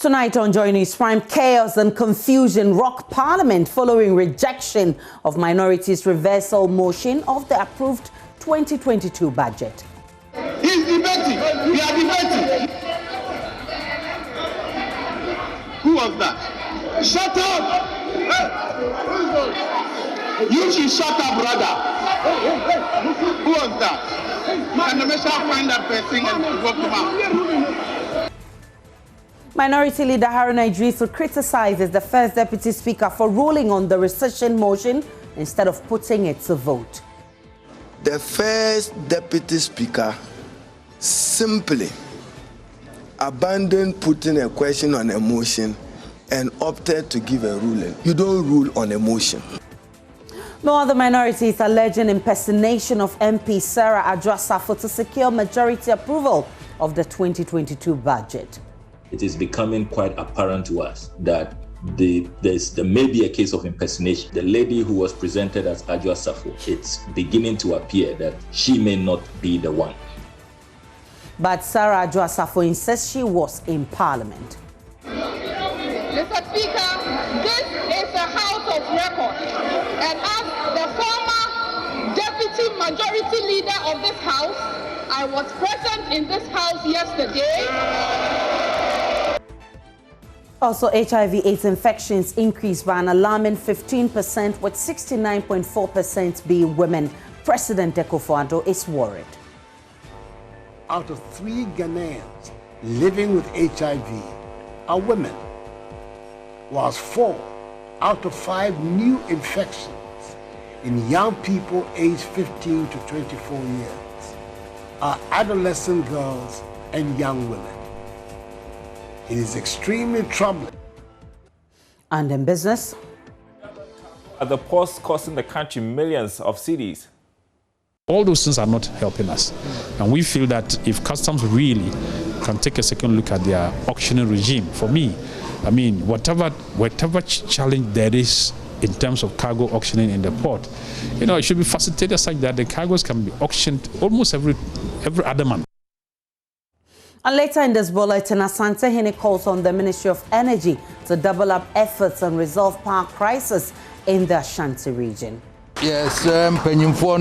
Tonight on Joy News Prime, chaos and confusion rock Parliament following rejection of minorities' reversal motion of the approved 2022 budget. He's debating. We are debating. Who was that? Shut up! You should shut up, brother. Who was that? And the shall find that person and walk him out. Minority Leader Haruna Idrisu criticizes the First Deputy Speaker for ruling on the rescission motion instead of putting it to vote. The First Deputy Speaker simply abandoned putting a question on a motion and opted to give a ruling. You don't rule on a motion. No other minorities alleging impersonation of MP Sarah Adwoa-Safo to secure majority approval of the 2022 budget. It is becoming quite apparent to us that there may be a case of impersonation. The lady who was presented as Adwoa-Safo, it's beginning to appear that she may not be the one. But Sarah Adwoa-Safo insists she was in Parliament. Mr. Speaker, this is a house of record, and as the former deputy majority leader of this house, I was present in this house yesterday. Also, HIV/AIDS infections increased by an alarming 15%, with 69.4% being women. President Akufo-Addo is worried. Out of 3 Ghanaians living with HIV are women, whilst 4 out of 5 new infections in young people aged 15 to 24 years are adolescent girls and young women. It is extremely troubling. And in business, the pause costing the country millions of cedis. All those things are not helping us. And we feel that if customs really can take a second look at their auctioning regime, for me, I mean, whatever challenge there is in terms of cargo auctioning in the port, it should be facilitated such that the cargoes can be auctioned almost every other month. And later in this bulletin, Asante Hene calls on the Ministry of Energy to double up efforts and resolve power crisis in the Ashanti region. Yes, Pennyfo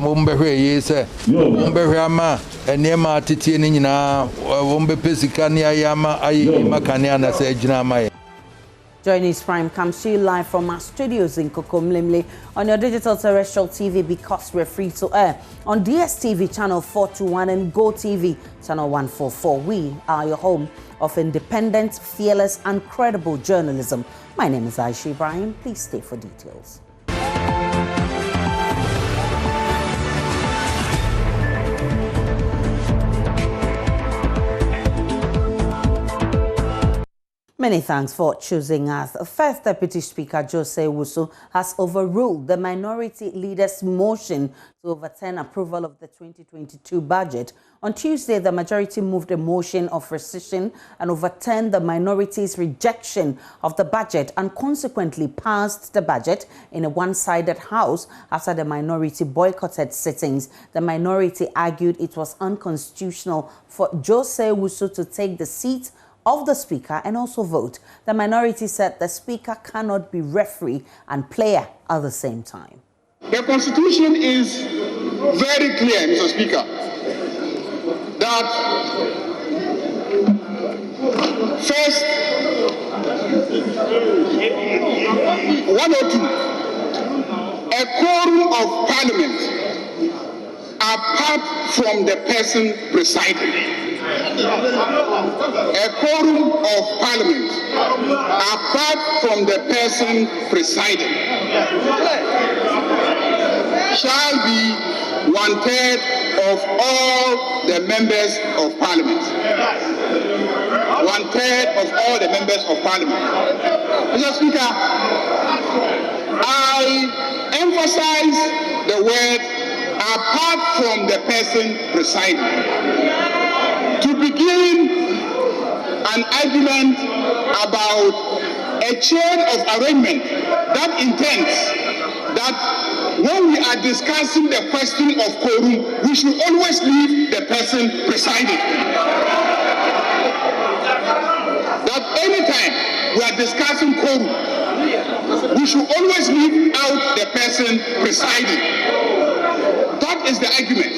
Mumbehe say, Mumbehama, and Nema Titinina, Wumbe Pesicania Yama, Makaniana say Jinamaya. Joy News Prime comes to you live from our studios in Kokomlimle on your digital terrestrial TV because we're free to air on DSTV channel 421 and GoTV channel 144. We are your home of independent, fearless and credible journalism. My name is Aisha Ibrahim. Please stay for details. Many thanks for choosing us. First Deputy Speaker Jose Owusu has overruled the minority leader's motion to overturn approval of the 2022 budget. On Tuesday, the majority moved a motion of rescission and overturned the minority's rejection of the budget and consequently passed the budget in a one-sided house after the minority boycotted sittings. The minority argued it was unconstitutional for Jose Owusu to take the seat of the Speaker and also vote. The minority said the Speaker cannot be referee and player at the same time. The Constitution is very clear, Mr. Speaker, that first, 102, a quorum of Parliament apart from the person presiding. A quorum of Parliament apart from the person presiding shall be 1/3 of all the members of Parliament. 1/3 of all the members of Parliament. Mr. Speaker, I emphasize the word apart from the person presiding. To begin an argument about a chain of arrangement that intends that when we are discussing the question of quorum, we should always leave the person presiding. That are discussing quorum, we should always leave out the person presiding. That is the argument.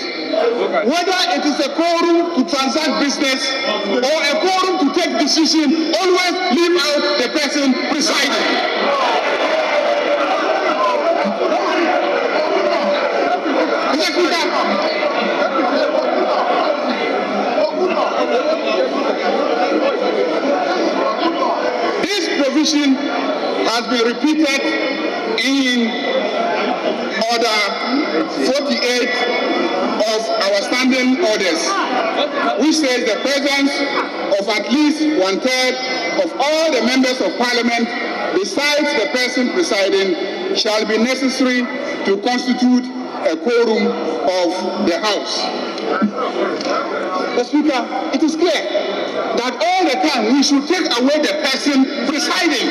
Whether it is a quorum to transact business or a quorum to take decision, always leave out the person presiding. This provision has been repeated in Order 48 of our standing orders, which says the presence of at least 1/3 of all the members of Parliament, besides the person presiding, shall be necessary to constitute a quorum of the House. Mr. Speaker, it is clear that all the time we should take away the person presiding,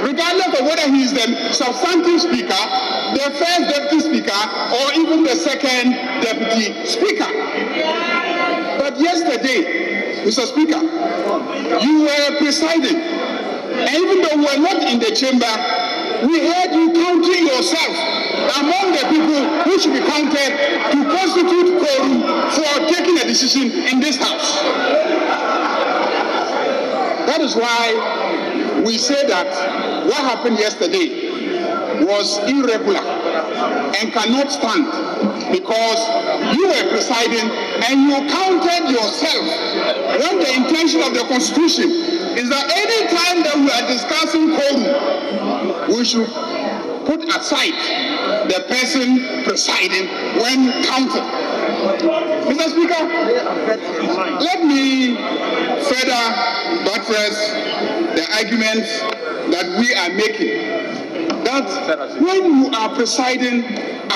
regardless of whether he is the substantive speaker, the first deputy speaker, or even the second deputy speaker. But yesterday, Mr. Speaker, you were presiding, and even though we were not in the chamber, we heard you counting yourself among the people who should be counted to constitute quorum for taking a decision in this House. That is why we say that what happened yesterday was irregular and cannot stand, because you were presiding and you counted yourself, when the intention of the Constitution is that any time that we are discussing quorum, we should put aside the person presiding when counting. Mr. Speaker, let me further buttress the arguments that we are making, that when you are presiding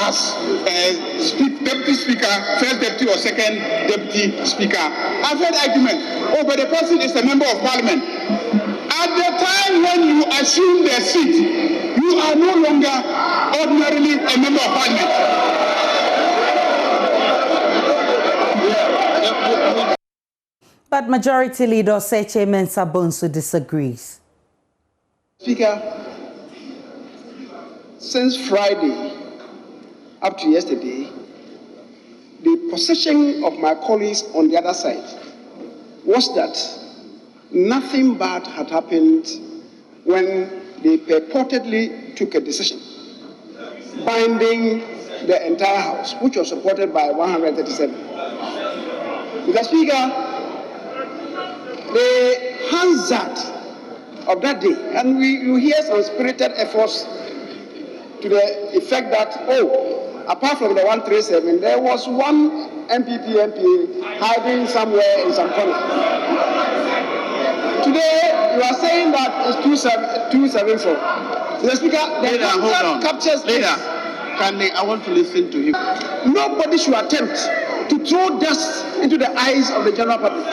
as a deputy speaker, first deputy or second deputy speaker, I've heard argument, oh, but the person is a member of Parliament. At the time when you assume the seat, you are no longer ordinarily a member of Parliament. But Majority Leader Seche Mensah Bonsu disagrees. Speaker, since Friday up to yesterday, the position of my colleagues on the other side was that nothing bad had happened when they purportedly took a decision binding the entire House, which was supported by 137. Mr. Speaker, the hazard of that day, and you hear some spirited efforts to the effect that, oh, apart from the 137, there was one MPP hiding somewhere in some corner. Today, you are saying that it's 274. Mr. Speaker, the hazard captures this. I want to listen to him. Nobody should attempt to throw dust into the eyes of the general public.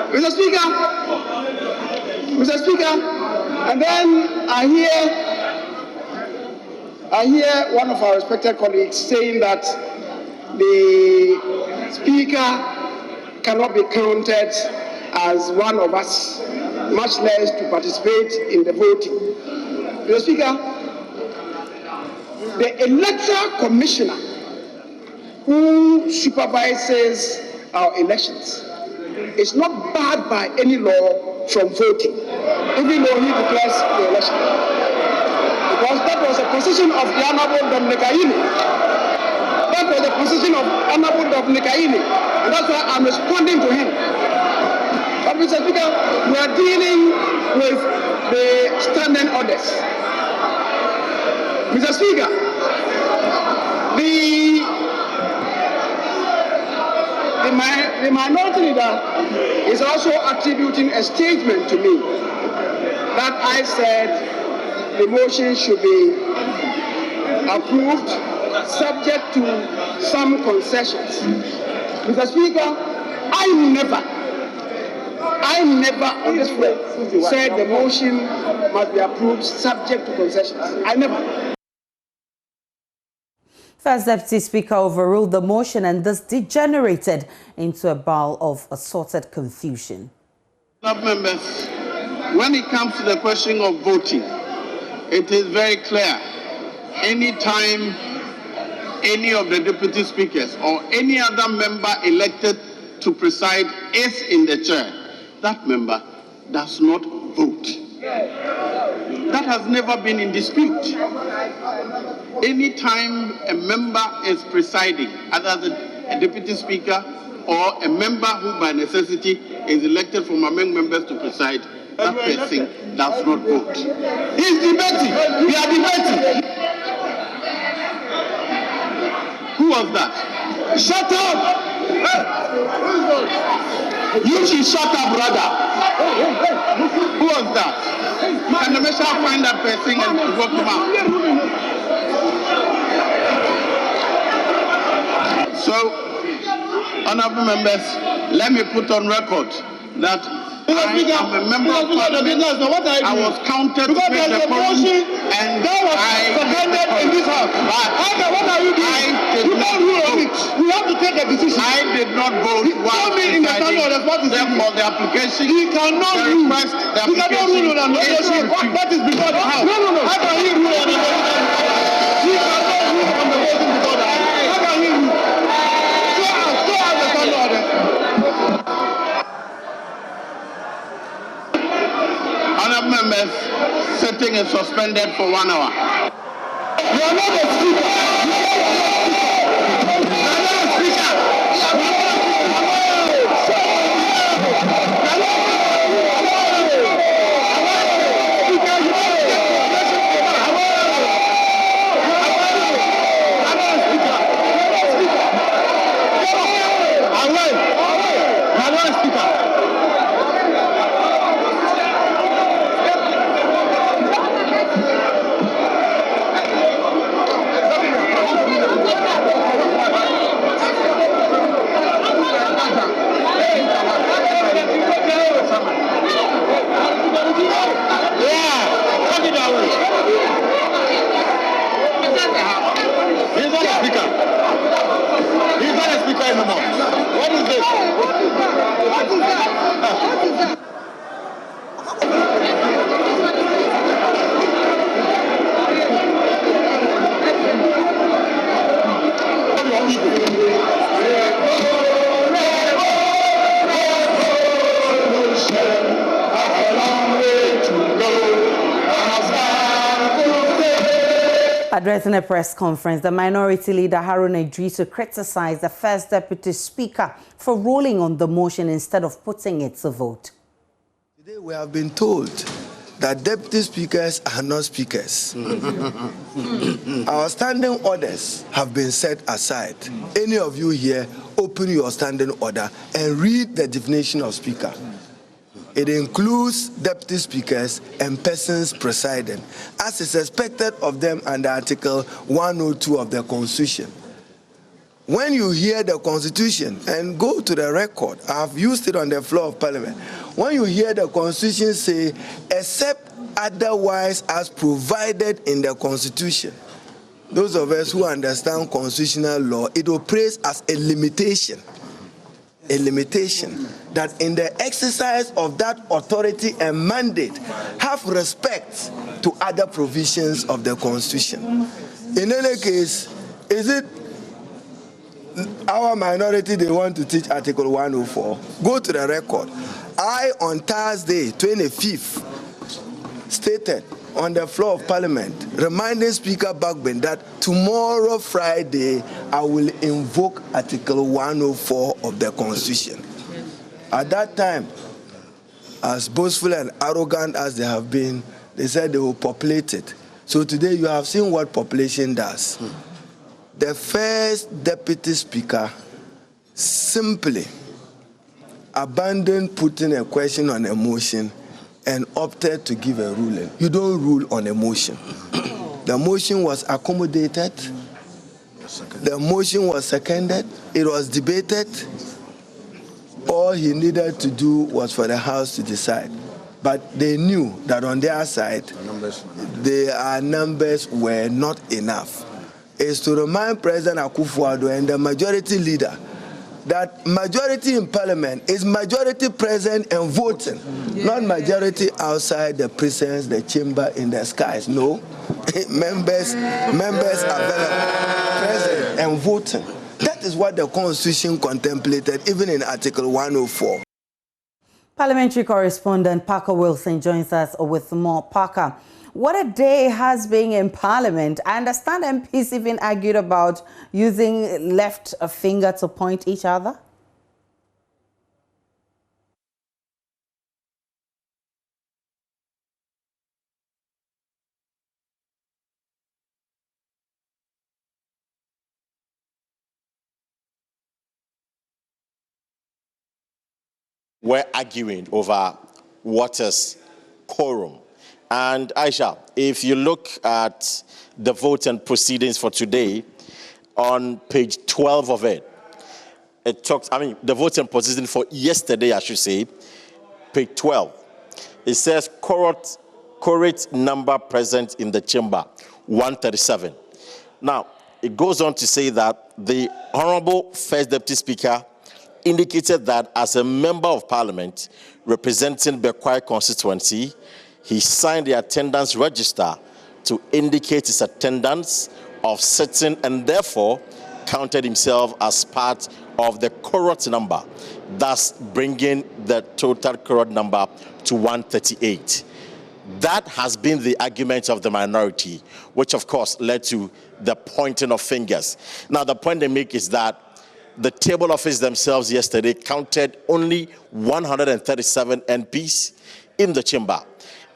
Mr. Speaker, and then I hear one of our respected colleagues saying that the Speaker cannot be counted as one of us, much less to participate in the voting. Mr. Speaker, the Electoral Commissioner who supervises our elections is not barred by any law from voting, even though he declares the election. Because that was a position of the Honorable Dominic Aini. That was the position of Honorable Dominic Aini. And that's why I'm responding to him. But Mr. Speaker, we are dealing with the standing orders. Mr. Speaker, the minority leader is also attributing a statement to me that I said the motion should be approved subject to some concessions. Mr. Speaker, I never on this floor said the motion must be approved subject to concessions. I never. First Deputy Speaker overruled the motion, and this degenerated into a bowl of assorted confusion. Members, when it comes to the question of voting, it is very clear. Anytime any of the deputy speakers or any other member elected to preside is in the chair, that member does not vote. That has never been in dispute. Anytime a member is presiding, either a deputy speaker or a member who by necessity is elected from among members to preside, that person does not vote. He's debating. We are debating. Who was that? Shut up! You should shut up, brother. Who was that? Can the messenger find that person and walk him out? So, honorable members, let me put on record that I am a member of parliament. I was counted to make the motion, and that was seconded in this house. What are you doing? You can't rule on it. We have to take a decision. I did not vote. Tell me in the standing orders what is therefore the application. He cannot rule. He cannot rule on an what is before the house. No. How can he rule on an He cannot rule on the voting before the house. How can he rule? So as the standing order. Honourable members, sitting is suspended for 1 hour. You are not a speaker. You are not a speaker. Addressing a press conference, the minority leader Haruna Idrisu criticized the first deputy speaker for ruling on the motion instead of putting it to vote. Today we have been told that deputy speakers are not speakers. Our standing orders have been set aside. Any of you here, open your standing order and read the definition of speaker. It includes deputy speakers and persons presiding, as is expected of them under Article 102 of the Constitution. When you hear the Constitution, and go to the record, I've used it on the floor of Parliament. When you hear the Constitution say, except otherwise as provided in the Constitution, those of us who understand constitutional law, it operates as a limitation that in the exercise of that authority and mandate, have respect to other provisions of the Constitution. In any case, is it our minority they want to teach Article 104? Go to the record. I, on Thursday, 25th, stated on the floor of Parliament, reminding Speaker Bagbin that tomorrow, Friday, I will invoke Article 104 of the Constitution. At that time, as boastful and arrogant as they have been, they said they will populate it. So today you have seen what population does. The first deputy speaker simply abandoned putting a question on a motion and opted to give a ruling. You don't rule on a motion. The motion was accommodated. The motion was seconded. It was debated. All he needed to do was for the House to decide. But they knew that on their side, their numbers were not enough. It's to remind President Akufo-Addo and the majority leader that majority in parliament is majority present and voting, not majority outside the precincts, the chamber, in the skies. No, members available, present and voting. That is what the Constitution contemplated, even in Article 104. Parliamentary correspondent Parker Wilson joins us with more. Parker, what a day has been in Parliament. I understand MPs even argued about using left finger to point each other. We're arguing over what is quorum. And Aisha, if you look at the vote and proceedings for today, on page 12 of it, it talks, the vote and proceedings for yesterday, I should say, page 12. It says quorate number present in the chamber, 137. Now, it goes on to say that the Honorable First Deputy Speaker indicated that as a member of Parliament representing Bekwai constituency, he signed the attendance register to indicate his attendance of sitting and therefore counted himself as part of the quorate number, thus bringing the total quorate number to 138. That has been the argument of the minority, which of course led to the pointing of fingers. Now, the point they make is that the table office themselves yesterday counted only 137 MPs in the chamber.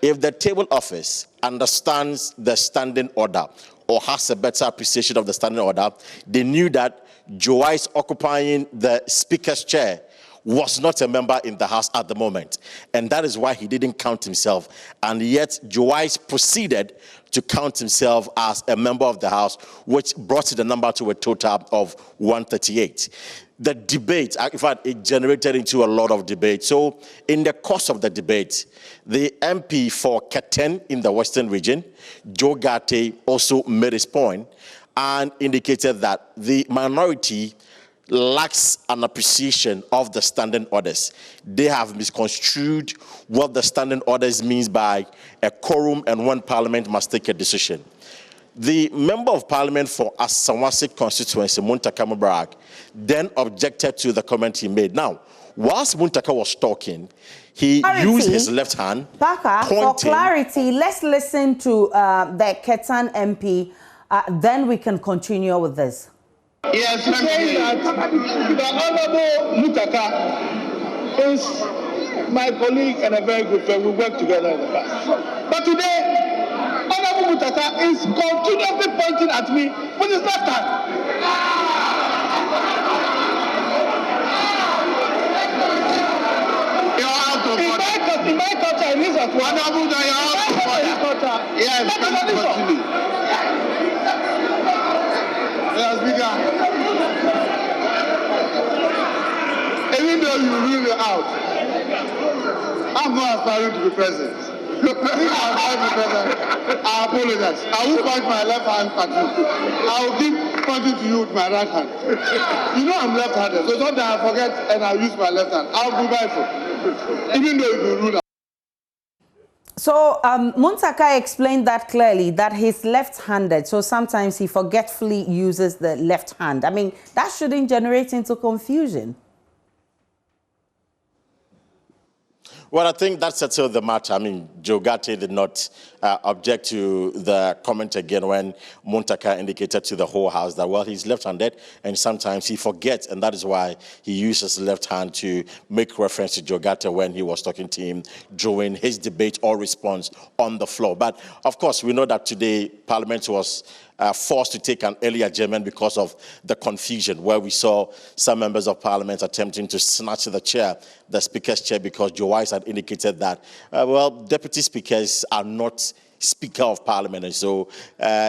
If the table office understands the standing order or has a better appreciation of the standing order, they knew that Joyce occupying the Speaker's chair was not a member in the House at the moment. And that is why he didn't count himself. And yet Joyce proceeded to count himself as a member of the House, which brought the number to a total of 138. The debate, in fact, it generated into a lot of debate. So in the course of the debate, the MP for Keten in the Western region, Joe Gate, also made his point and indicated that the minority lacks an appreciation of the standing orders. They have misconstrued what the standing orders means by a quorum and when Parliament must take a decision. The Member of Parliament for Asawase constituency, Muntaka Mubarak, then objected to the comment he made. Now, whilst Muntaka was talking, he used his left hand. Parker, for clarity, let's listen to the Ketan MP, then we can continue with this. Yes, I'm saying that the Honorable Muntaka is my colleague and a very good friend. We worked together in the past. But today, Honorable Muntaka is continuously pointing at me with his left hand. In my culture, it is at one. Yes, continue. Even though you rule it out, I'm not aspiring to be president. I apologize. I will point my left hand at you. I will keep pointing to you with my right hand. You know I'm left-handed, so sometimes I forget and I use my left hand. I'll be mindful. Even though you rule out. So Muntaka explained that clearly, that he's left-handed, so sometimes he forgetfully uses the left hand. I mean, that shouldn't generate into confusion. Well, I think that settled the matter. I mean, Joe Gate did not object to the comment again when Muntaka indicated to the whole House that, well, he's left-handed and sometimes he forgets, and that is why he uses his left hand to make reference to Joe Gate when he was talking to him during his debate or response on the floor. But, of course, we know that today Parliament was forced to take an early adjournment because of the confusion, where we saw some members of Parliament attempting to snatch the chair, the Speaker's chair, because Joe Wise had indicated that, well, deputy speakers are not Speaker of Parliament, and so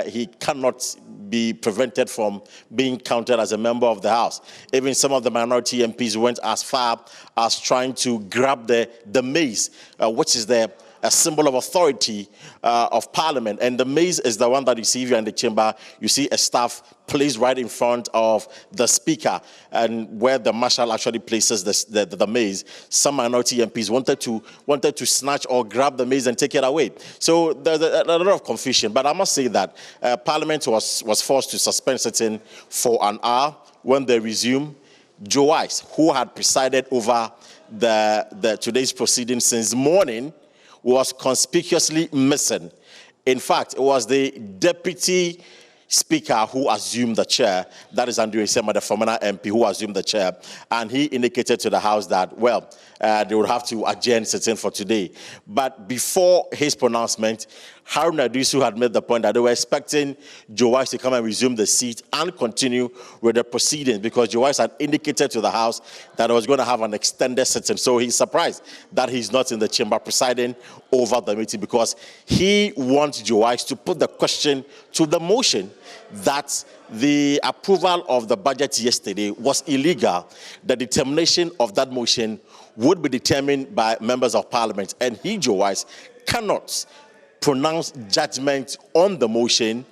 he cannot be prevented from being counted as a member of the House. Even some of the minority MPs went as far as trying to grab the mace, which is the a symbol of authority of Parliament. And the mace is the one that you see if you're in the chamber. You see a staff placed right in front of the Speaker, and where the Marshal actually places the mace. Some minority MPs wanted to snatch or grab the mace and take it away. So there's a lot of confusion. But I must say that Parliament was forced to suspend sitting for an hour. When they resumed, Joe Wise, who had presided over the today's proceedings since morning, was conspicuously missing. In fact, it was the Deputy Speaker who assumed the chair, that is Andrew Isema, the former MP who assumed the chair, and he indicated to the House that, well, they would have to adjourn sitting for today. But before his pronouncement, Haruna Dusu had made the point that they were expecting Joe Wise to come and resume the seat and continue with the proceedings, because Joe Wise had indicated to the House that it was going to have an extended sitting. So he's surprised that he's not in the chamber presiding over the meeting, because he wants Joe Wise to put the question to the motion that the approval of the budget yesterday was illegal. The determination of that motion would be determined by members of Parliament, and he, Joe Wise, cannot pronounce judgment on the motion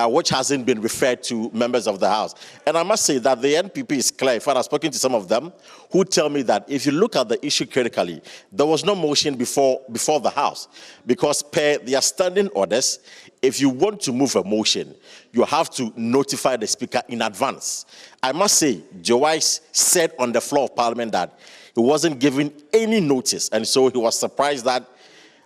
which hasn't been referred to members of the House. And I must say that the NPP is clear. In fact, I've spoken to some of them who tell me that if you look at the issue critically, there was no motion before the House, because per their standing orders, if you want to move a motion, you have to notify the Speaker in advance. I must say, Joe Wise said on the floor of Parliament that he wasn't given any notice, and so he was surprised that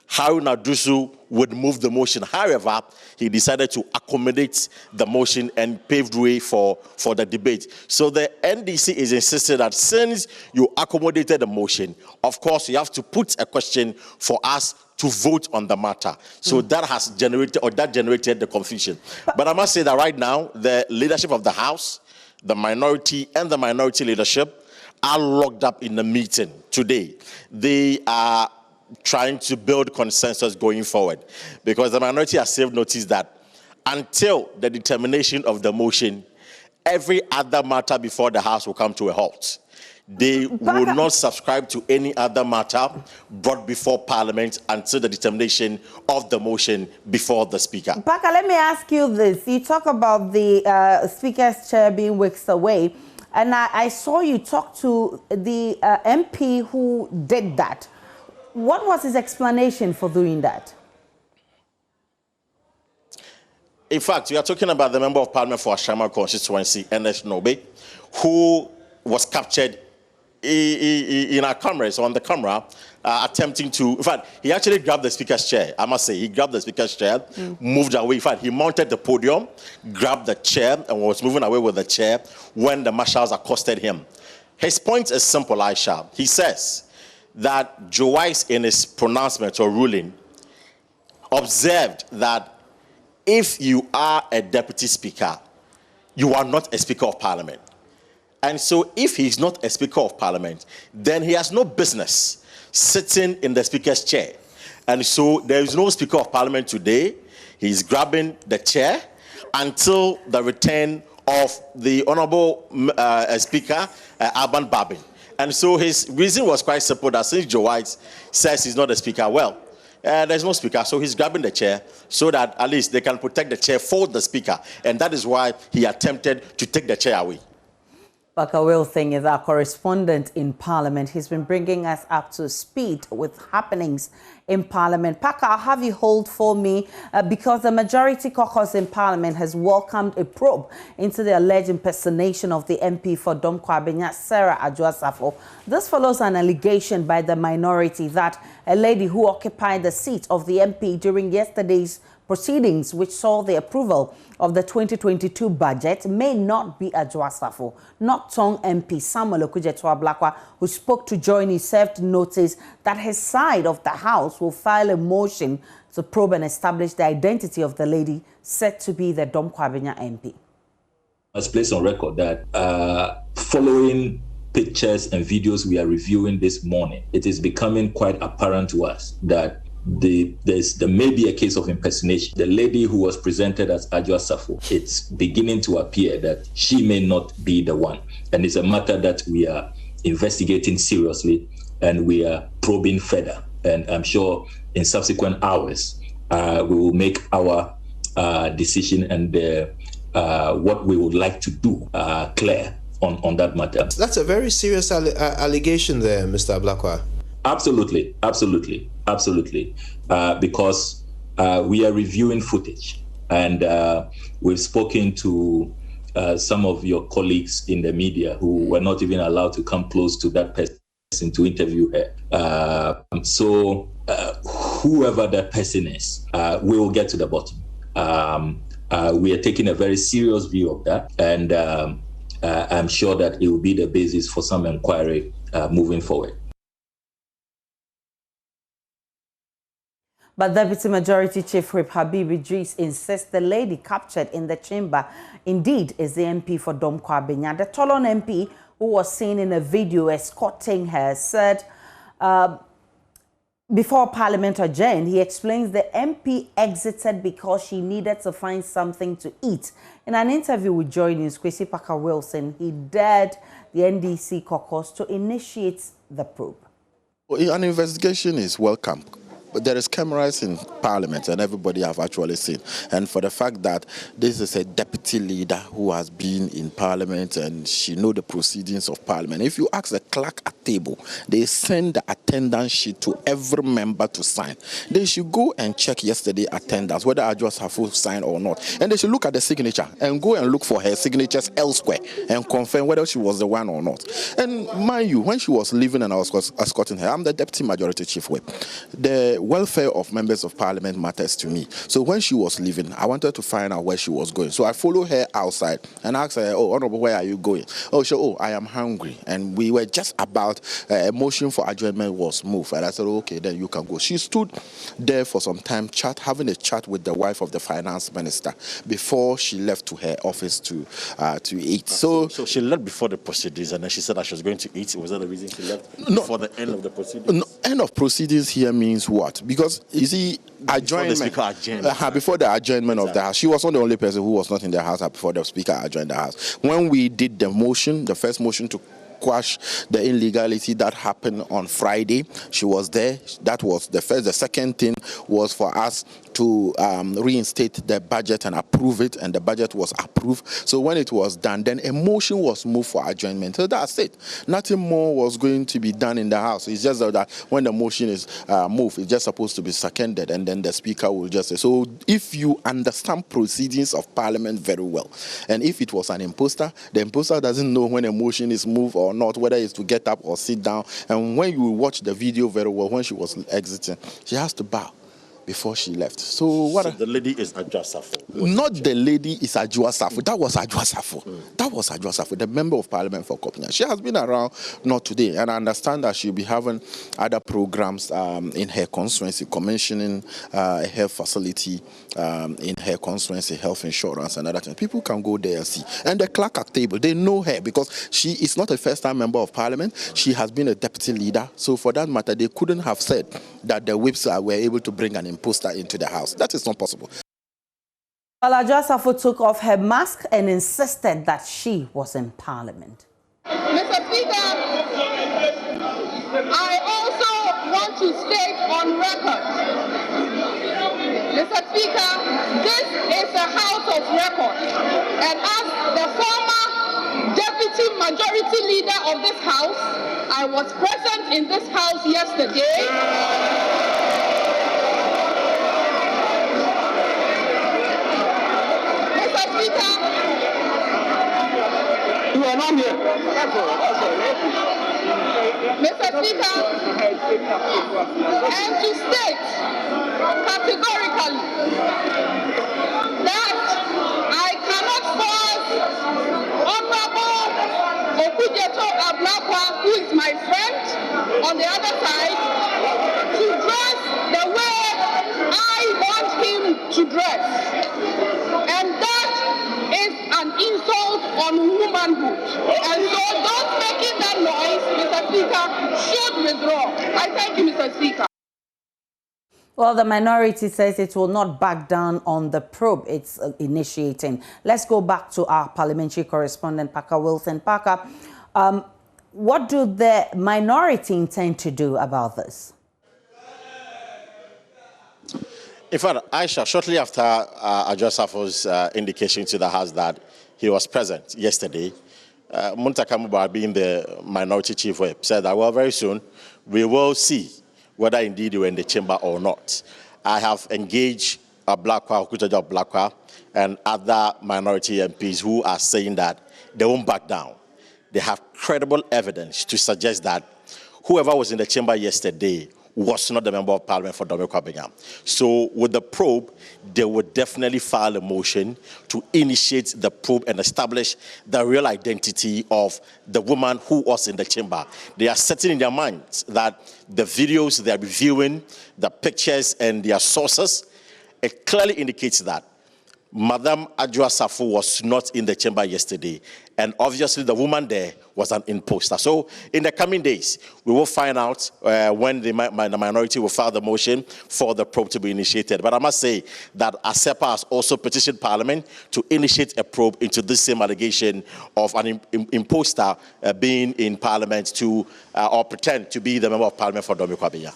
Haruna Dusu would move the motion. However, he decided to accommodate the motion and paved way for the debate. So the NDC is insisting that since you accommodated the motion, of course, you have to put a question for us to vote on the matter. So that has generated the confusion. But I must say that right now, the leadership of the House, the minority and the minority leadership are locked up in the meeting today. They are trying to build consensus going forward, because the minority has served notice that until the determination of the motion, every other matter before the House will come to a halt. They will not subscribe to any other matter brought before Parliament until the determination of the motion before the Speaker. Baka, let me ask you this. You talk about the Speaker's chair being weeks away, and I saw you talk to the MP who did that. What was his explanation for doing that? In fact, we are talking about the Member of Parliament for Ashama constituency, Ernest Nobe, who was captured in our cameras, on the camera, attempting to, in fact, he actually grabbed the Speaker's chair. I must say, he grabbed the Speaker's chair, moved away. In fact, he mounted the podium, grabbed the chair, and was moving away with the chair when the marshals accosted him. His point is simple, Aisha. He says that Joe Wise, in his pronouncement or ruling, observed that if you are a deputy speaker, you are not a Speaker of Parliament. And so if he's not a Speaker of Parliament, then he has no business sitting in the Speaker's chair. And so there is no Speaker of Parliament today. He's grabbing the chair until the return of the Honourable Speaker, Alban Babin. And so his reason was quite simple, that since Joe Wise says he's not a Speaker, well, there's no Speaker, so he's grabbing the chair so that at least they can protect the chair for the Speaker. And that is why he attempted to take the chair away. Baka Will Singh is our correspondent in Parliament. He's been bringing us up to speed with happenings in Parliament. Paka, I'll have you hold for me because the majority caucus in Parliament has welcomed a probe into the alleged impersonation of the MP for Dom Kwabenya, Sarah Adwoa-Safo. This follows an allegation by the minority that a lady who occupied the seat of the MP during yesterday's proceedings, which saw the approval of the 2022 budget, may not be Adwoa-Safo. Not Tong MP Samuel Okudzeto-Ablakwa, who spoke to Johnny, served notice that his side of the House will file a motion to probe and establish the identity of the lady said to be the Dom Kwabenya MP. Let's place on record that following pictures and videos we are reviewing this morning, it is becoming quite apparent to us that there may be a case of impersonation. The lady who was presented as Adwoa-Safo, it's beginning to appear that she may not be the one. And it's a matter that we are investigating seriously and we are probing further. And I'm sure in subsequent hours, we will make our decision and what we would like to do clear on that matter. That's a very serious allegation there, Mr. Ablakwa. Absolutely, absolutely, absolutely. Because we are reviewing footage, and we've spoken to some of your colleagues in the media who were not even allowed to come close to that person to interview her. So whoever that person is, we will get to the bottom. We are taking a very serious view of that, and I'm sure that it will be the basis for some inquiry moving forward. But Deputy Majority Chief Whip Habib Idris insists the lady captured in the chamber indeed is the MP for Domkwa Benya. The Tolon MP, who was seen in a video escorting her, said before Parliament adjourned, he explains the MP exited because she needed to find something to eat. In an interview with Joy News, Kwesi Parker Wilson, he dared the NDC caucus to initiate the probe. Well, an investigation is welcome. But there is cameras in Parliament, and everybody have actually seen. And for the fact that this is a deputy leader who has been in Parliament and she know the proceedings of Parliament. If you ask the clerk at table, they send the attendance sheet to every member to sign. They should go and check yesterday attendance, whether Ajwa Safo signed or not. And they should look at the signature and go and look for her signatures elsewhere and confirm whether she was the one or not. And mind you, when she was leaving and I was escorting her, I'm the Deputy Majority Chief Whip. The welfare of members of Parliament matters to me. So when she was leaving, I wanted to find out where she was going. So I followed her outside and asked her, "Oh, Honorable, where are you going?" "Oh, I am hungry." And we were just about, a motion for adjournment was moved. And I said, "Okay, then you can go." She stood there for some time, having a chat with the wife of the finance minister before she left to her office to eat. So she left before the proceedings, and then she said that she was going to eat. Was that the reason she left? Before the end of the proceedings? No, end of proceedings here means what? Because, you see, adjournment, before the adjournment of the House, she was not the only person who was not in the House before the Speaker adjourned the House. When we did the motion, the first motion to quash the illegality that happened on Friday, she was there. That was the first. The second thing was for us to reinstate the budget and approve it, and the budget was approved. So when it was done, then a motion was moved for adjournment. So that's it. Nothing more was going to be done in the House. It's just that when the motion is moved, it's just supposed to be seconded, and then the Speaker will just say. So if you understand proceedings of Parliament very well, and if it was an imposter, the imposter doesn't know when a motion is moved or not, whether it's to get up or sit down. And when you watch the video very well, when she was exiting, she has to bow before she left. So the lady is Ajwa Safo? Not the lady is Ajwa Safo. That was Ajwa Safo. That was Ajwa Safo, the member of Parliament for Kopinya. She has been around, not today, and I understand that she'll be having other programs in her constituency, commissioning a health facility in her constituency, health insurance and other things. People can go there and see. And the clerk at table, they know her because she is not a first-time member of Parliament. She has been a deputy leader. So for that matter, they couldn't have said that the whips were able to bring an imposter into the House. That is not possible. Well, Ajwa Safo took off her mask and insisted that she was in Parliament. Mr. Speaker, I also want to state on record, Mr. Speaker, this is a house of record, and as the former deputy majority leader of this house, I was present in this house yesterday. You are not here. Mr. Speaker, and to state categorically that I cannot force Honorable Okudjeto Ablakwa, who is my friend on the other side, to dress the way I want him to dress. And that is an insult on womanhood. And so those making that noise, Mr. Speaker, should withdraw. I thank you, Mr. Speaker. Well, the minority says it will not back down on the probe it's initiating. Let's go back to our parliamentary correspondent, Parker Wilson. Parker, what do the minority intend to do about this? In fact, Aisha, shortly after Ajosafo's indication to the House that he was present yesterday, Muntaka Mubar, being the minority chief whip, said that, well, very soon we will see whether indeed you were in the chamber or not. I have engaged Blakwa, and other minority MPs who are saying that they won't back down. They have credible evidence to suggest that whoever was in the chamber yesterday was not the member of parliament for Dominic Kwabena. So with the probe, they would definitely file a motion to initiate the probe and establish the real identity of the woman who was in the chamber. They are certain in their minds that the videos they are reviewing, the pictures and their sources, it clearly indicates that Madam Adjoa-Safo was not in the chamber yesterday. And obviously the woman there was an imposter. So in the coming days, we will find out when the minority will file the motion for the probe to be initiated. But I must say that ASEPA has also petitioned Parliament to initiate a probe into this same allegation of an imposter being in Parliament to, or pretend to be the member of Parliament for Dominic Kwabena.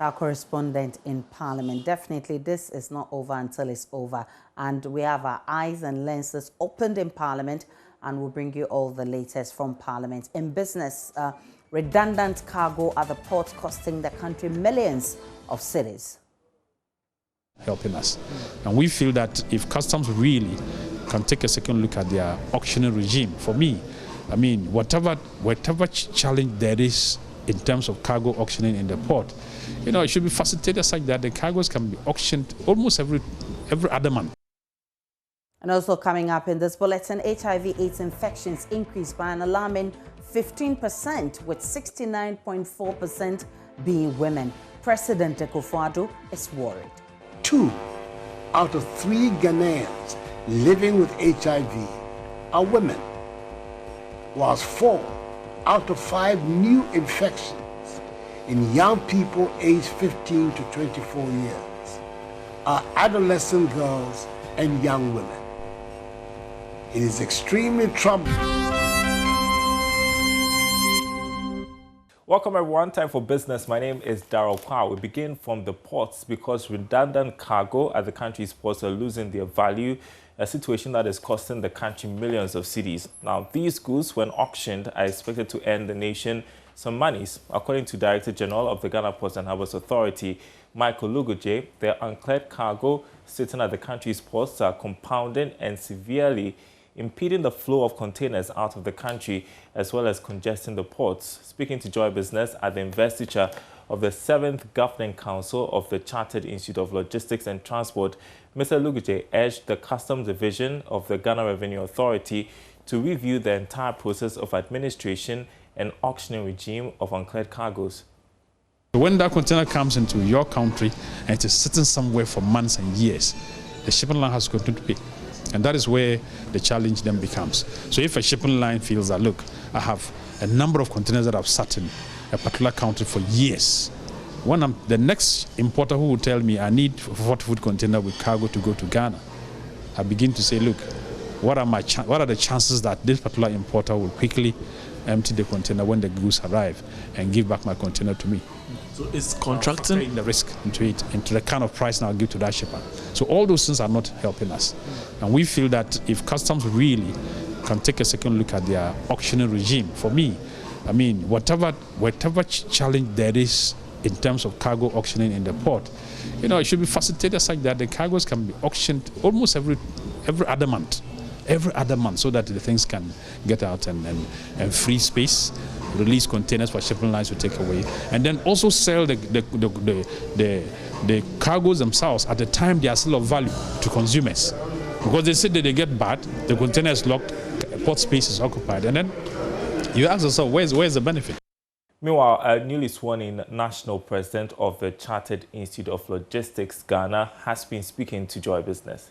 Our correspondent in Parliament. Definitely, this is not over until it's over. And we have our eyes and lenses opened in Parliament, and we'll bring you all the latest from Parliament. In business, redundant cargo at the port costing the country millions of cedis. Helping us. And we feel that if customs really can take a second look at their auctioning regime, for me, I mean, whatever challenge there is in terms of cargo auctioning in the port, you know, it should be facilitated such that the cargoes can be auctioned almost every other month. And also coming up in this bulletin, HIV/AIDS infections increased by an alarming 15%, with 69.4% being women. President Akufo-Addo is worried. 2 out of 3 Ghanaians living with HIV are women, whilst 4 out of 5 new infections in young people aged 15 to 24 years are adolescent girls and young women. It is extremely troubling. Welcome everyone, time for business. My name is Darryl Kwa. We begin from the ports because redundant cargo at the country's ports are losing their value, a situation that is costing the country millions of cedis. Now, these goods, when auctioned, are expected to earn the nation some monies. According to Director General of the Ghana Ports and Harbours Authority, Michael Luguje, the uncleared cargo sitting at the country's ports are compounding and severely impeding the flow of containers out of the country, as well as congesting the ports. Speaking to Joy Business at the investiture of the 7th Governing Council of the Chartered Institute of Logistics and Transport, Mr. Luguje urged the Customs Division of the Ghana Revenue Authority to review the entire process of administration and auctioning regime of uncleared cargoes. When that container comes into your country and it is sitting somewhere for months and years, the shipping line has to continue to pay. And that is where the challenge then becomes. So if a shipping line feels that, look, I have a number of containers that have sat in a particular country for years, when the next importer who will tell me I need a 40-foot container with cargo to go to Ghana, I begin to say, look, what are the chances that this particular importer will quickly empty the container when the goods arrive and give back my container to me? So it's contracting the risk into the kind of price I'll give to that shipper. So all those things are not helping us. And we feel that if customs really can take a second look at their auctioning regime, for me, I mean, whatever challenge there is in terms of cargo auctioning in the port, you know, it should be facilitated such that the cargoes can be auctioned almost every other month, so that the things can get out and free space, release containers for shipping lines to take away, and then also sell the cargoes themselves at the time they are still of value to consumers. Because they say that they get bad, the container is locked, port space is occupied, and then you ask yourself, where's the benefit? Meanwhile, a newly sworn-in national president of the Chartered Institute of Logistics, Ghana, has been speaking to Joy Business.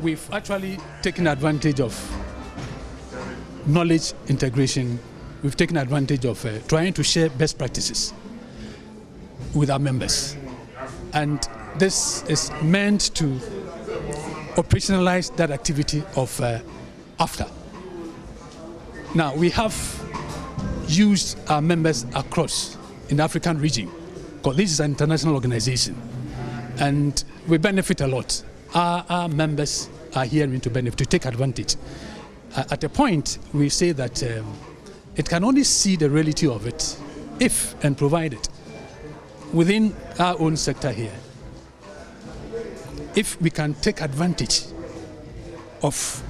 We've actually taken advantage of knowledge integration. We've taken advantage of trying to share best practices with our members. And this is meant to operationalize that activity of AFTA. Now, we have used our members across in the African region, because this is an international organization. And we benefit a lot. Our members are here to benefit, to take advantage. At a point, we say that it can only see the reality of it if and provided within our own sector here. If we can take advantage of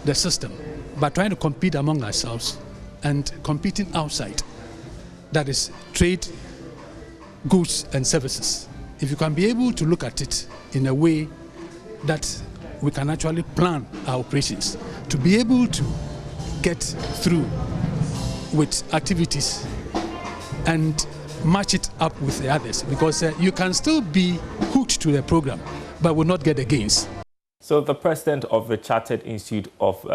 the system by trying to compete among ourselves and competing outside, that is trade, goods and services. If you can be able to look at it in a way that we can actually plan our operations, to be able to get through with activities and match it up with the others, because you can still be hooked to the program but will not get the gains. So the president of the Chartered Institute of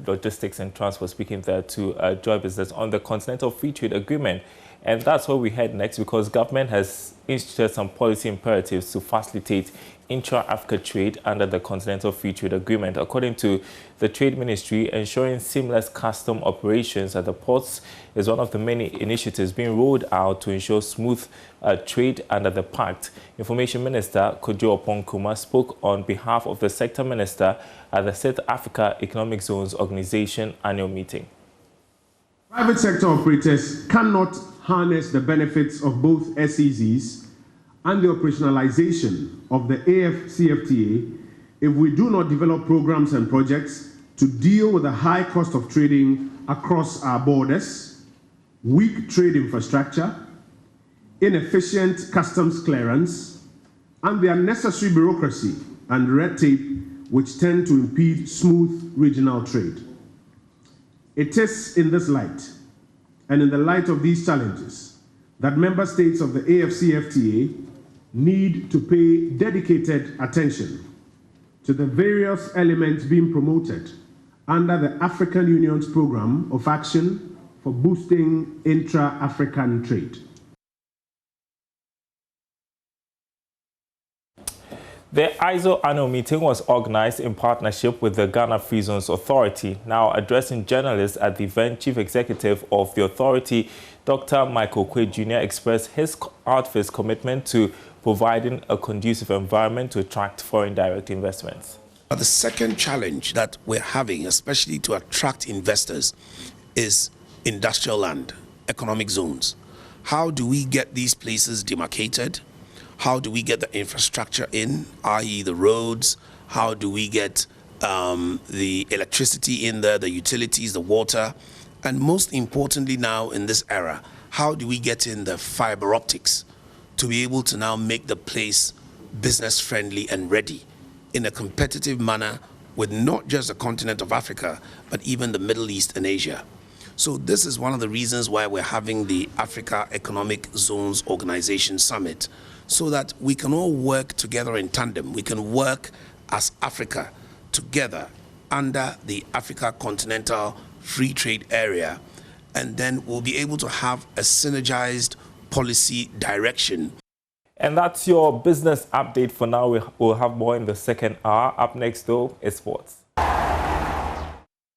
Logistics and Transport speaking there to Joy Business on the Continental Free Trade Agreement. And that's where we head next, because government has instituted some policy imperatives to facilitate intra-Africa trade under the Continental Free Trade Agreement. According to the Trade Ministry, ensuring seamless custom operations at the ports is one of the many initiatives being rolled out to ensure smooth trade under the pact. Information Minister Kojo Oponkuma spoke on behalf of the sector minister at the South Africa Economic Zones Organization annual meeting. Private sector operators cannot harness the benefits of both SEZs and the operationalization of the AFCFTA if we do not develop programs and projects to deal with the high cost of trading across our borders, weak trade infrastructure, inefficient customs clearance, and the unnecessary bureaucracy and red tape which tend to impede smooth regional trade. It is in this light, and in the light of these challenges, that member states of the AFCFTA need to pay dedicated attention to the various elements being promoted under the African Union's Programme of Action for Boosting Intra-African Trade. The ISO annual meeting was organized in partnership with the Ghana Free Zones Authority. Now addressing journalists at the event, Chief Executive of the authority, Dr. Michael Quaid Jr. expressed his outfit's commitment to providing a conducive environment to attract foreign direct investments. The second challenge that we're having, especially to attract investors, is industrial land, economic zones. How do we get these places demarcated? How do we get the infrastructure in, i.e. the roads? How do we get the electricity in there, the utilities, the water? And most importantly now in this era, how do we get in the fiber optics to be able to now make the place business friendly and ready in a competitive manner with not just the continent of Africa, but even the Middle East and Asia? So this is one of the reasons why we're having the Africa Economic Zones Organization Summit, so that we can all work together in tandem. We can work as Africa together under the Africa Continental Free Trade Area, and then we'll be able to have a synergized policy direction. And that's your business update for now. We'll have more in the second hour. Up next, though, is sports.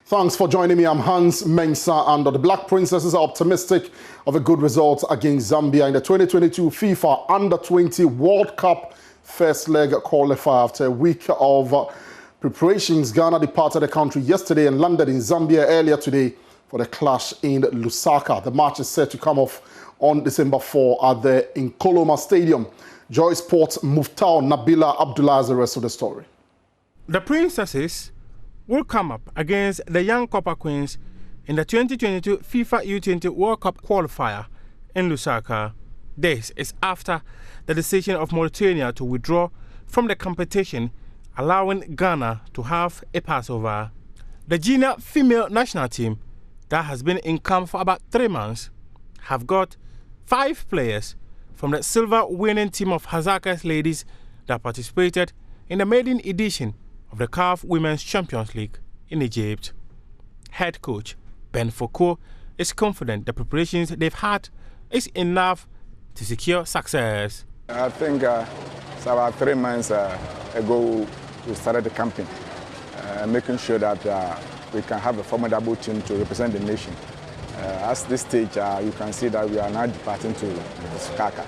Thanks for joining me. I'm Hans Mensah, and the Black Princesses are optimistic of a good result against Zambia in the 2022 FIFA Under-20 World Cup first leg qualifier. After a week of preparations, Ghana departed the country yesterday and landed in Zambia earlier today for the clash in Lusaka. The match is set to come off on December 4 at the Nkoloma Stadium. Joy Sports Muftau Nabila Abdullah has the rest of the story. The Princesses will come up against the young Copper Queens in the 2022 FIFA U20 World Cup qualifier in Lusaka. This is after the decision of Mauritania to withdraw from the competition, allowing Ghana to have a passover. The junior female national team that has been in camp for about 3 months have got 5 players from the silver winning team of Hazaka's ladies that participated in the maiden edition of the CAF Women's Champions League in Egypt. Head coach Ben Foucault is confident the preparations they've had is enough to secure success. I think it's about 3 months ago we started the campaign, making sure that we can have a formidable team to represent the nation. At this stage, you can see that we are now departing to Lusaka.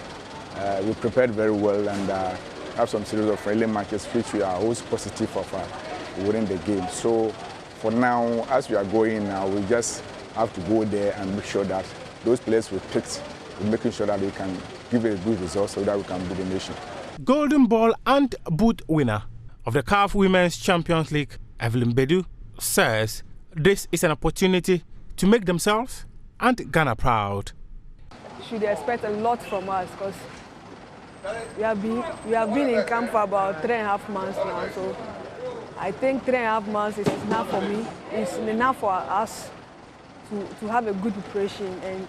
We prepared very well, and have some series of friendly matches which we are always positive of winning the game. So for now, as we are going now, we just have to go there and make sure that those players we picked, we're making sure that they can give a good result so that we can beat the nation. Golden Ball and Boot winner of the CAF Women's Champions League, Evelyn Bedu, says this is an opportunity to make themselves and Ghana proud. Should expect a lot from us because we have been in camp for about 3.5 months now. So I think 3.5 months is enough for me. It's enough for us to have a good preparation, and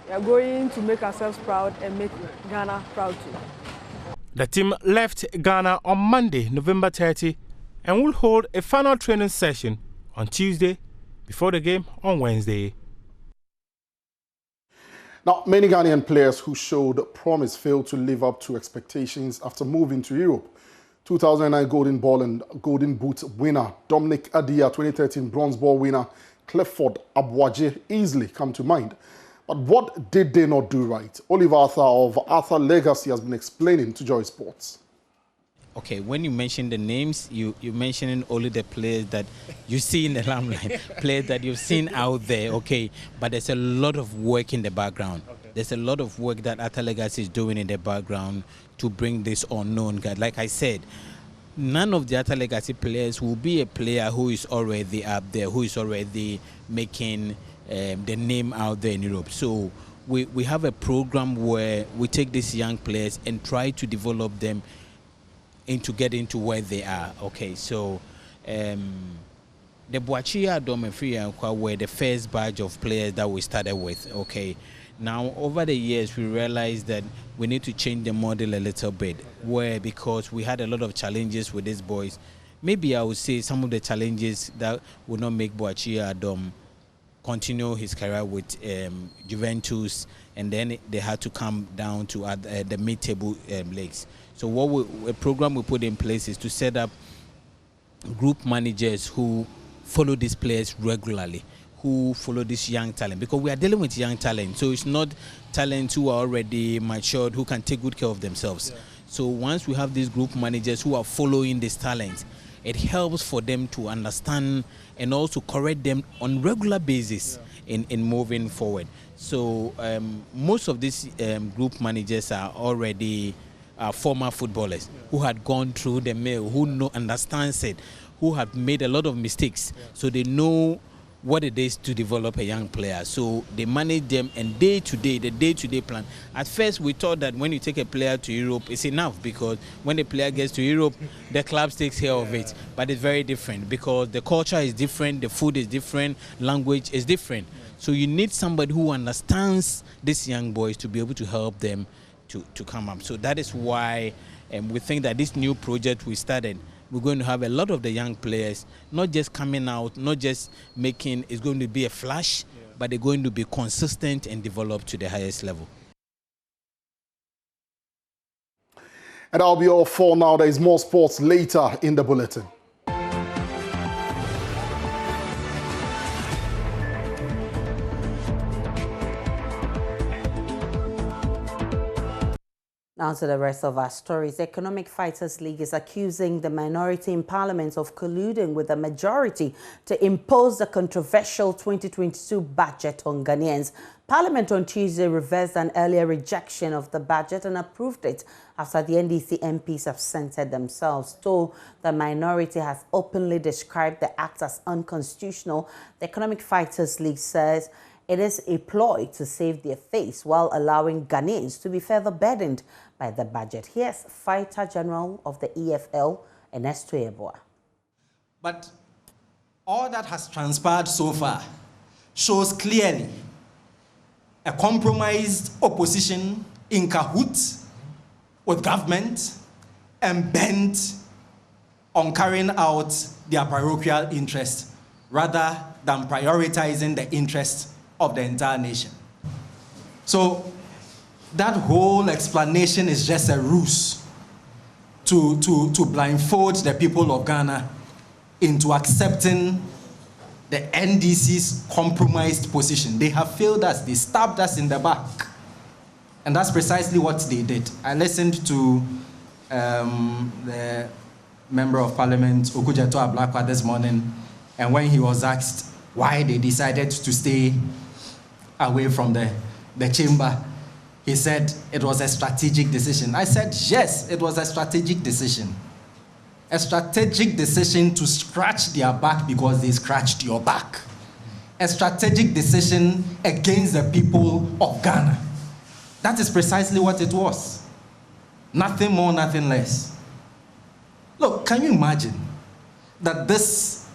we are going to make ourselves proud and make Ghana proud too. The team left Ghana on Monday, November 30, and will hold a final training session on Tuesday before the game on Wednesday. Now, many Ghanaian players who showed promise failed to live up to expectations after moving to Europe. 2009 Golden Ball and Golden Boot winner Dominic Adia, 2013 Bronze Ball winner Clifford Abuaje easily come to mind. But what did they not do right? Oliver Arthur of Arthur Legacy has been explaining to Joy Sports. Okay, when you mention the names, you're mentioning only the players that you see in the limelight, players that you've seen out there, okay? But there's a lot of work in the background. Okay. There's a lot of work that Arthur Legacy is doing in the background to bring this unknown guy. Like I said, none of the Arthur Legacy players will be a player who is already up there, who is already making the name out there in Europe. So we have a program where we take these young players and try to develop them into getting to where they are. Okay, so the Boachia Domefria were the first batch of players that we started with. Okay, now over the years we realized that we need to change the model a little bit, where because we had a lot of challenges with these boys. Maybe I would say some of the challenges that would not make Boachia Adom continue his career with Juventus, and then they had to come down to the mid-table leagues. So a program we put in place is to set up group managers who follow these players regularly, who follow this young talent, because we are dealing with young talent. So it's not talent who are already matured, who can take good care of themselves. Yeah. So once we have these group managers who are following this talent, it helps for them to understand and also correct them on regular basis in moving forward. So most of these group managers are already former footballers who had gone through the mill, who understands it, who have made a lot of mistakes. So they know what it is to develop a young player. So they manage them, and the day-to-day plan. At first, we thought that when you take a player to Europe, it's enough, because when the player gets to Europe, the club takes care of it. But it's very different, because the culture is different, the food is different, language is different. So you need somebody who understands these young boys to be able to help them to come up. So that is why we think that this new project we started, we're going to have a lot of the young players not just coming out, not just making, it's going to be a flash, but they're going to be consistent and develop to the highest level. And that'll be all for now. There is more sports later in the bulletin. Now to the rest of our stories. The Economic Fighters League is accusing the minority in Parliament of colluding with the majority to impose the controversial 2022 budget on Ghanaians. Parliament on Tuesday reversed an earlier rejection of the budget and approved it after the NDC MPs absented themselves. Though the minority has openly described the act as unconstitutional, the Economic Fighters League says it is a ploy to save their face while allowing Ghanaians to be further burdened by the budget. Here's Fighter General of the EFL, Ernesto Yeboah. But all that has transpired so far shows clearly a compromised opposition in cahoots with government and bent on carrying out their parochial interest rather than prioritizing the interests of the entire nation. So that whole explanation is just a ruse to blindfold the people of Ghana into accepting the NDC's compromised position. They have failed us. They stabbed us in the back. And that's precisely what they did. I listened to the Member of Parliament, Okujeto Ablakwa, this morning, and when he was asked why they decided to stay away from the chamber, he said it was a strategic decision. I said, yes, it was a strategic decision. A strategic decision to scratch their back because they scratched your back. A strategic decision against the people of Ghana. That is precisely what it was. Nothing more, nothing less. Look, can you imagine that this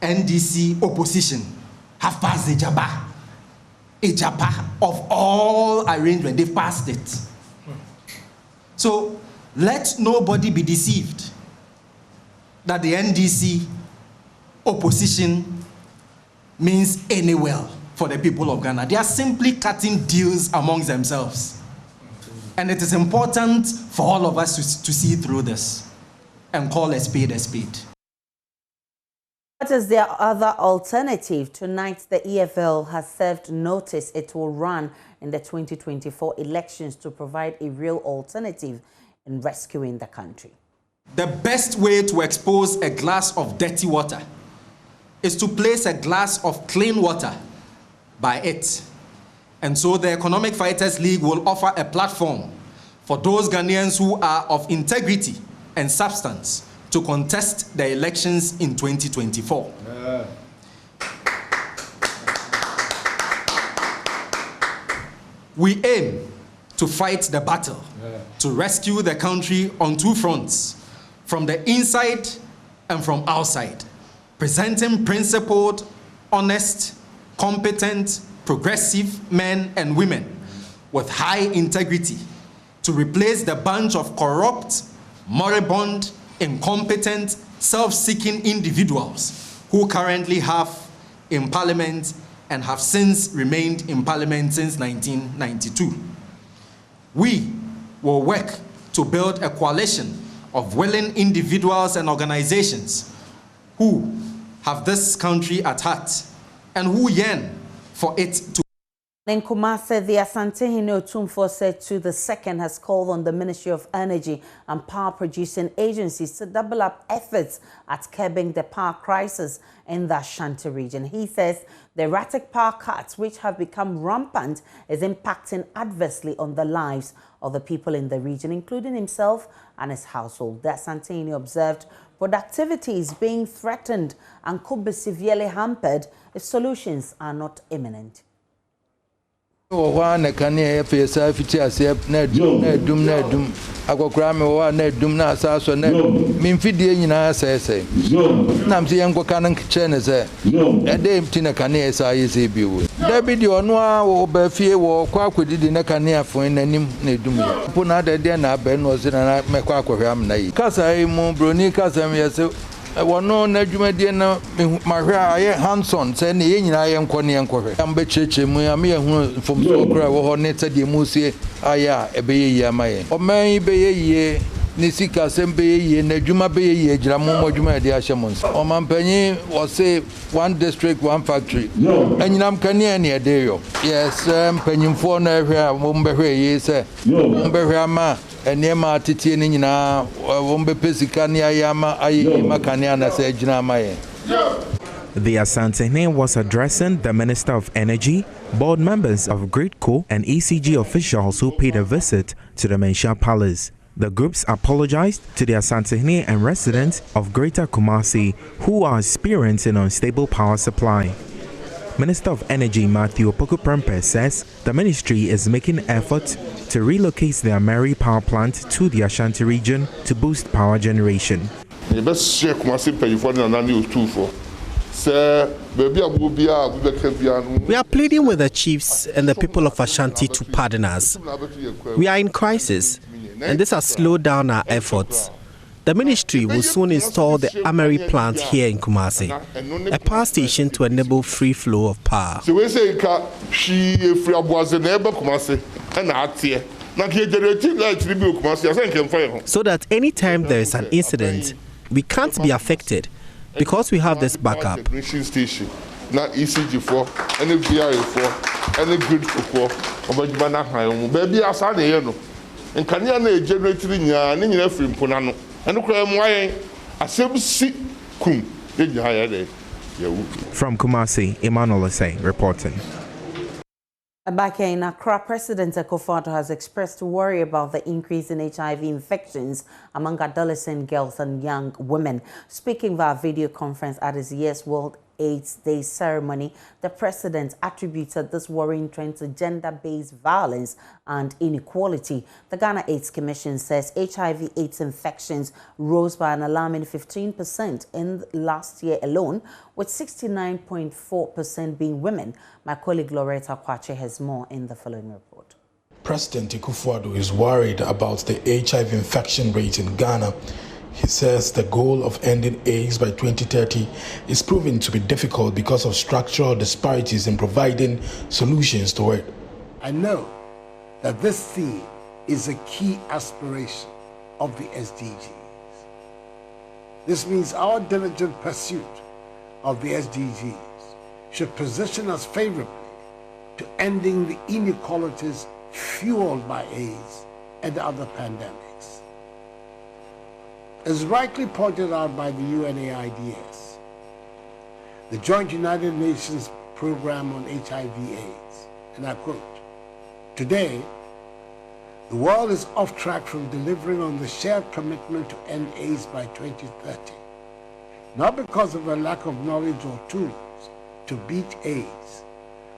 NDC opposition have passed a japa of all arrangement? They've passed it. So let nobody be deceived that the NDC opposition means any well for the people of Ghana. They are simply cutting deals amongst themselves. And it is important for all of us to see through this and call a spade a spade. What is their other alternative? Tonight, the EFL has served notice it will run in the 2024 elections to provide a real alternative in rescuing the country. The best way to expose a glass of dirty water is to place a glass of clean water by it. And so the Economic Fighters League will offer a platform for those Ghanaians who are of integrity and substance to contest the elections in 2024. We aim to fight the battle, to rescue the country on two fronts, from the inside and from outside, presenting principled, honest, competent, progressive men and women with high integrity to replace the bunch of corrupt, moribund, incompetent, self-seeking individuals who currently have in Parliament and have since remained in Parliament since 1992. We will work to build a coalition of willing individuals and organizations who have this country at heart and who yearn for it to. In Kumasi, the Asante-Hene Otumfuo said to the second has called on the Ministry of Energy and Power Producing Agencies to double up efforts at curbing the power crisis in the Ashanti region. He says the erratic power cuts, which have become rampant, is impacting adversely on the lives of the people in the region, including himself and his household. The Asante-Hene observed productivity is being threatened and could be severely hampered if solutions are not imminent. One can hear face nedum agograme nedum na saso mimfidie nyina say nam se yanko kan chene say ede mtina kan esa yese biwo david ono a wo ba fie wo kwa akodidi na kan afon nanim nedum po na de na ba no se na mekwa akohwe am na yi kasa mu broni kasa me yese wono na dwumadie na mahwa aye Hanson se ne yenyina ye nkone enkohwe am be cheche mu am ye hu fom so kra wo ho ne tade musie aya ebeye yi amaye o man beye yi ni sika sembe yi na dwuma beye yi agira mo dwuma de ahye mo o man panyi wo say one district one factory enyinam kane ne ede yo yes panyimfo na hwe mo mbehwe yi se mbehwe ama enema titie ni nyina wombe pesika ni ayama ayi makania na se gina amaye. The Asante-Hene was addressing the Minister of Energy, board members of GridCo and ECG officials who paid a visit to the Mensha Palace. The groups apologized to the Asante-Hene and residents of Greater Kumasi who are experiencing unstable power supply. Minister of Energy Matthew Opoku-Prempeh says the ministry is making efforts to relocate the Ameri power plant to the Ashanti region to boost power generation. We are pleading with the chiefs and the people of Ashanti to pardon us. We are in crisis, and this has slowed down our efforts. The ministry will soon install the Ameri plant here in Kumasi, a power station to enable free flow of power. So that anytime there is an incident, we can't be affected because we have this backup. Not ECG for any VRA for any grid for baby outside the nkania na generate nya ne nyina firi mpona no eno kra mu ayen asem si kum de nya ya de yawu. From Kumasi, Emmanuel Osei reporting. Back in Accra, President Akufo-Addo has expressed worry about the increase in HIV infections among adolescent girls and young women. Speaking via video conference at his year's World AIDS Day ceremony, the president attributed this worrying trend to gender-based violence and inequality. The Ghana AIDS Commission says HIV/AIDS infections rose by an alarming 15% in last year alone, with 69.4% being women. My colleague Loretta Kwache has more in the following report. President Akufo-Addo is worried about the HIV infection rate in Ghana. He says the goal of ending AIDS by 2030 is proving to be difficult because of structural disparities in providing solutions to it. I know that this theme is a key aspiration of the SDGs. This means our diligent pursuit of the SDGs should position us favorably to ending the inequalities fueled by AIDS and other pandemics. As rightly pointed out by the UNAIDS, the Joint United Nations Program on HIV/AIDS, and I quote, "Today, the world is off track from delivering on the shared commitment to end AIDS by 2030, not because of a lack of knowledge or tools to beat AIDS,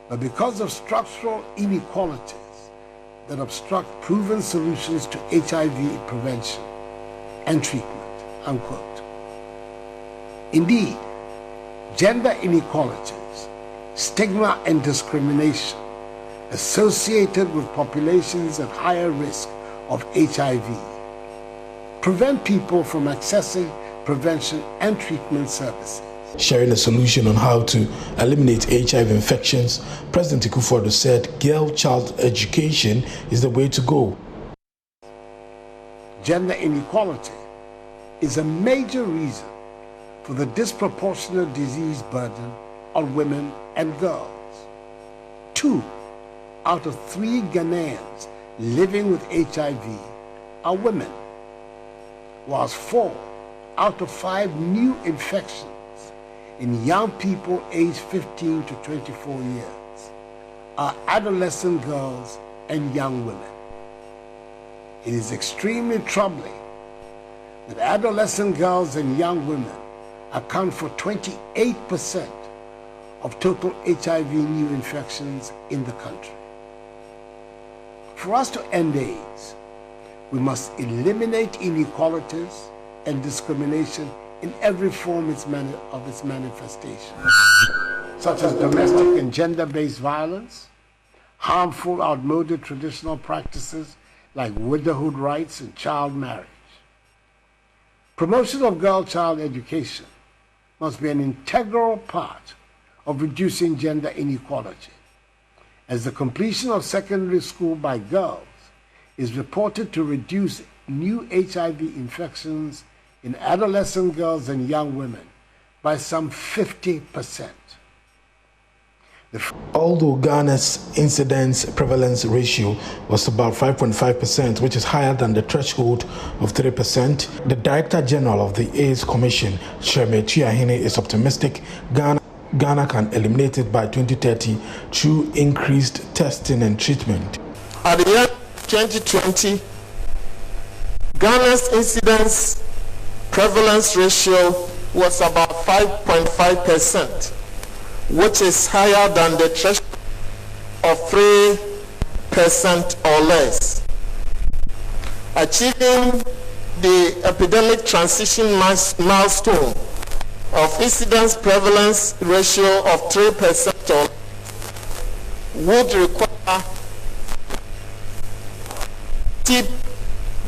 but because of structural inequalities that obstruct proven solutions to HIV prevention and treatment," unquote. Indeed, gender inequalities, stigma and discrimination associated with populations at higher risk of HIV prevent people from accessing prevention and treatment services. Sharing a solution on how to eliminate HIV infections, President Akufo-Addo said girl-child education is the way to go. Gender inequality is a major reason for the disproportionate disease burden on women and girls. 2 out of 3 Ghanaians living with HIV are women, whilst 4 out of 5 new infections in young people aged 15 to 24 years are adolescent girls and young women. It is extremely troubling that adolescent girls and young women account for 28% of total HIV new infections in the country. For us to end AIDS, we must eliminate inequalities and discrimination in every form of its manifestation, such as domestic and gender-based violence, harmful, outmoded traditional practices like widowhood rights and child marriage. Promotion of girl-child education must be an integral part of reducing gender inequality, as the completion of secondary school by girls is reported to reduce new HIV infections in adolescent girls and young women by some 50%. Although Ghana's incidence prevalence ratio was about 5.5%, which is higher than the threshold of 3%, the Director General of the AIDS Commission, Sheme Tuahine, is optimistic Ghana can eliminate it by 2030 through increased testing and treatment. At the year 2020, Ghana's incidence prevalence ratio was about 5.5%. which is higher than the threshold of 3% or less. Achieving the epidemic transition milestone of incidence prevalence ratio of 3% or would require steep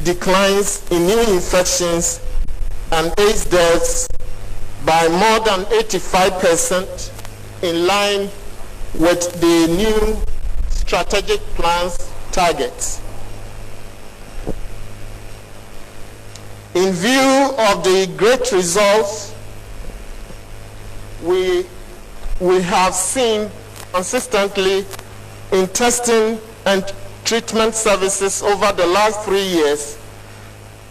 declines in new infections and AIDS deaths by more than 85%, in line with the new strategic plan's targets. In view of the great results we have seen consistently in testing and treatment services over the last 3 years,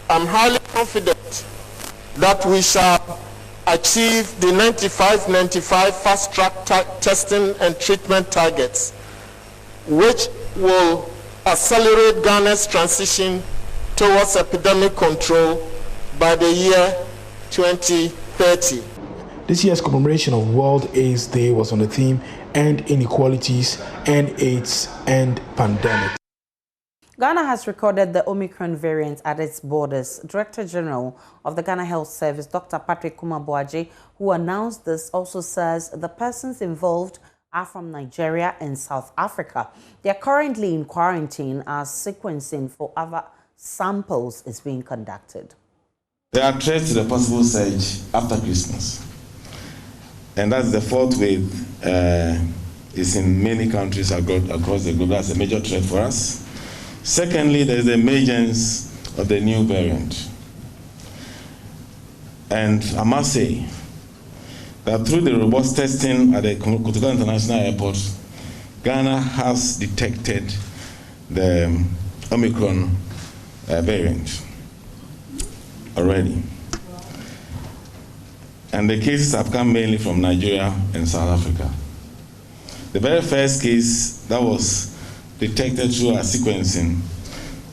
I'm highly confident that we shall achieve the 95-95 fast-track testing and treatment targets, which will accelerate Ghana's transition towards epidemic control by the year 2030. This year's commemoration of World AIDS Day was on the theme End Inequalities, End AIDS, End Pandemic. Ghana has recorded the Omicron variant at its borders. Director General of the Ghana Health Service, Dr. Patrick Kumabuaji, who announced this, also says the persons involved are from Nigeria and South Africa. They are currently in quarantine as sequencing for other samples is being conducted. There are threats to the possible surge after Christmas. And that's the fourth wave. It's in many countries across the globe. That's a major threat for us. Secondly, there is the emergence of the new variant. And I must say that through the robust testing at the Kotoka International Airport, Ghana has detected the Omicron variant already. And the cases have come mainly from Nigeria and South Africa. The very first case that was detected through our sequencing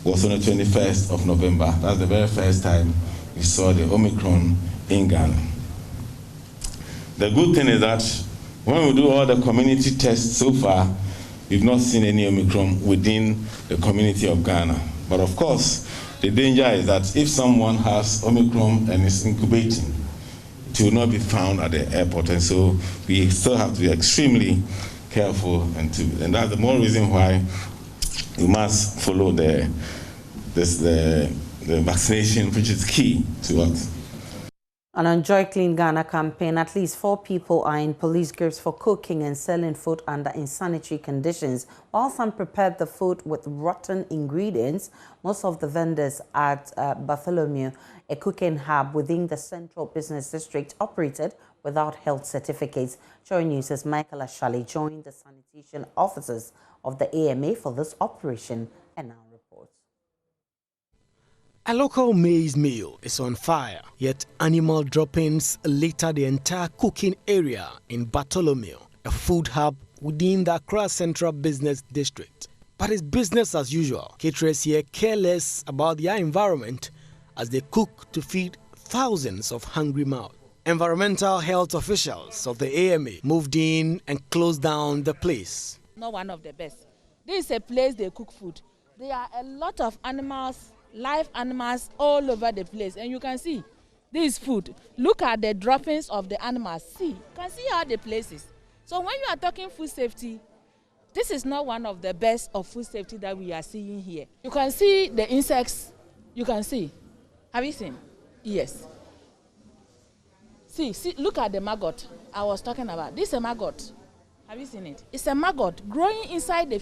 was on the 21st of November. That's the very first time we saw the Omicron in Ghana. The good thing is that when we do all the community tests so far, we've not seen any Omicron within the community of Ghana. But of course, the danger is that if someone has Omicron and is incubating, it will not be found at the airport. And so we still have to be extremely careful, and that's the more reason why we must follow the vaccination, which is key to us. On Enjoy Clean Ghana campaign, at least 4 people are in police grips for cooking and selling food under insanitary conditions. While some prepared the food with rotten ingredients, most of the vendors at Bartholomew, a cooking hub within the Central Business District, operated without health certificates. Joy News' Michael Ashali joined the sanitation officers of the AMA for this operation and now reports. A local maize mill is on fire, yet animal droppings litter the entire cooking area in Bartholomew, a food hub within the Accra Central Business District. But it's business as usual. Caterers here care less about their environment as they cook to feed thousands of hungry mouths. Environmental health officials of the AMA moved in and closed down the place. Not one of the best. This is a place they cook food. There are a lot of animals, live animals all over the place, and you can see this food. Look at the droppings of the animals. See, you can see how the place is. So when you are talking food safety, this is not one of the best of food safety that we are seeing here. You can see the insects. You can see. Have you seen? Yes. See, look at the maggot I was talking about. This is a maggot. Have you seen it? It's a maggot growing inside the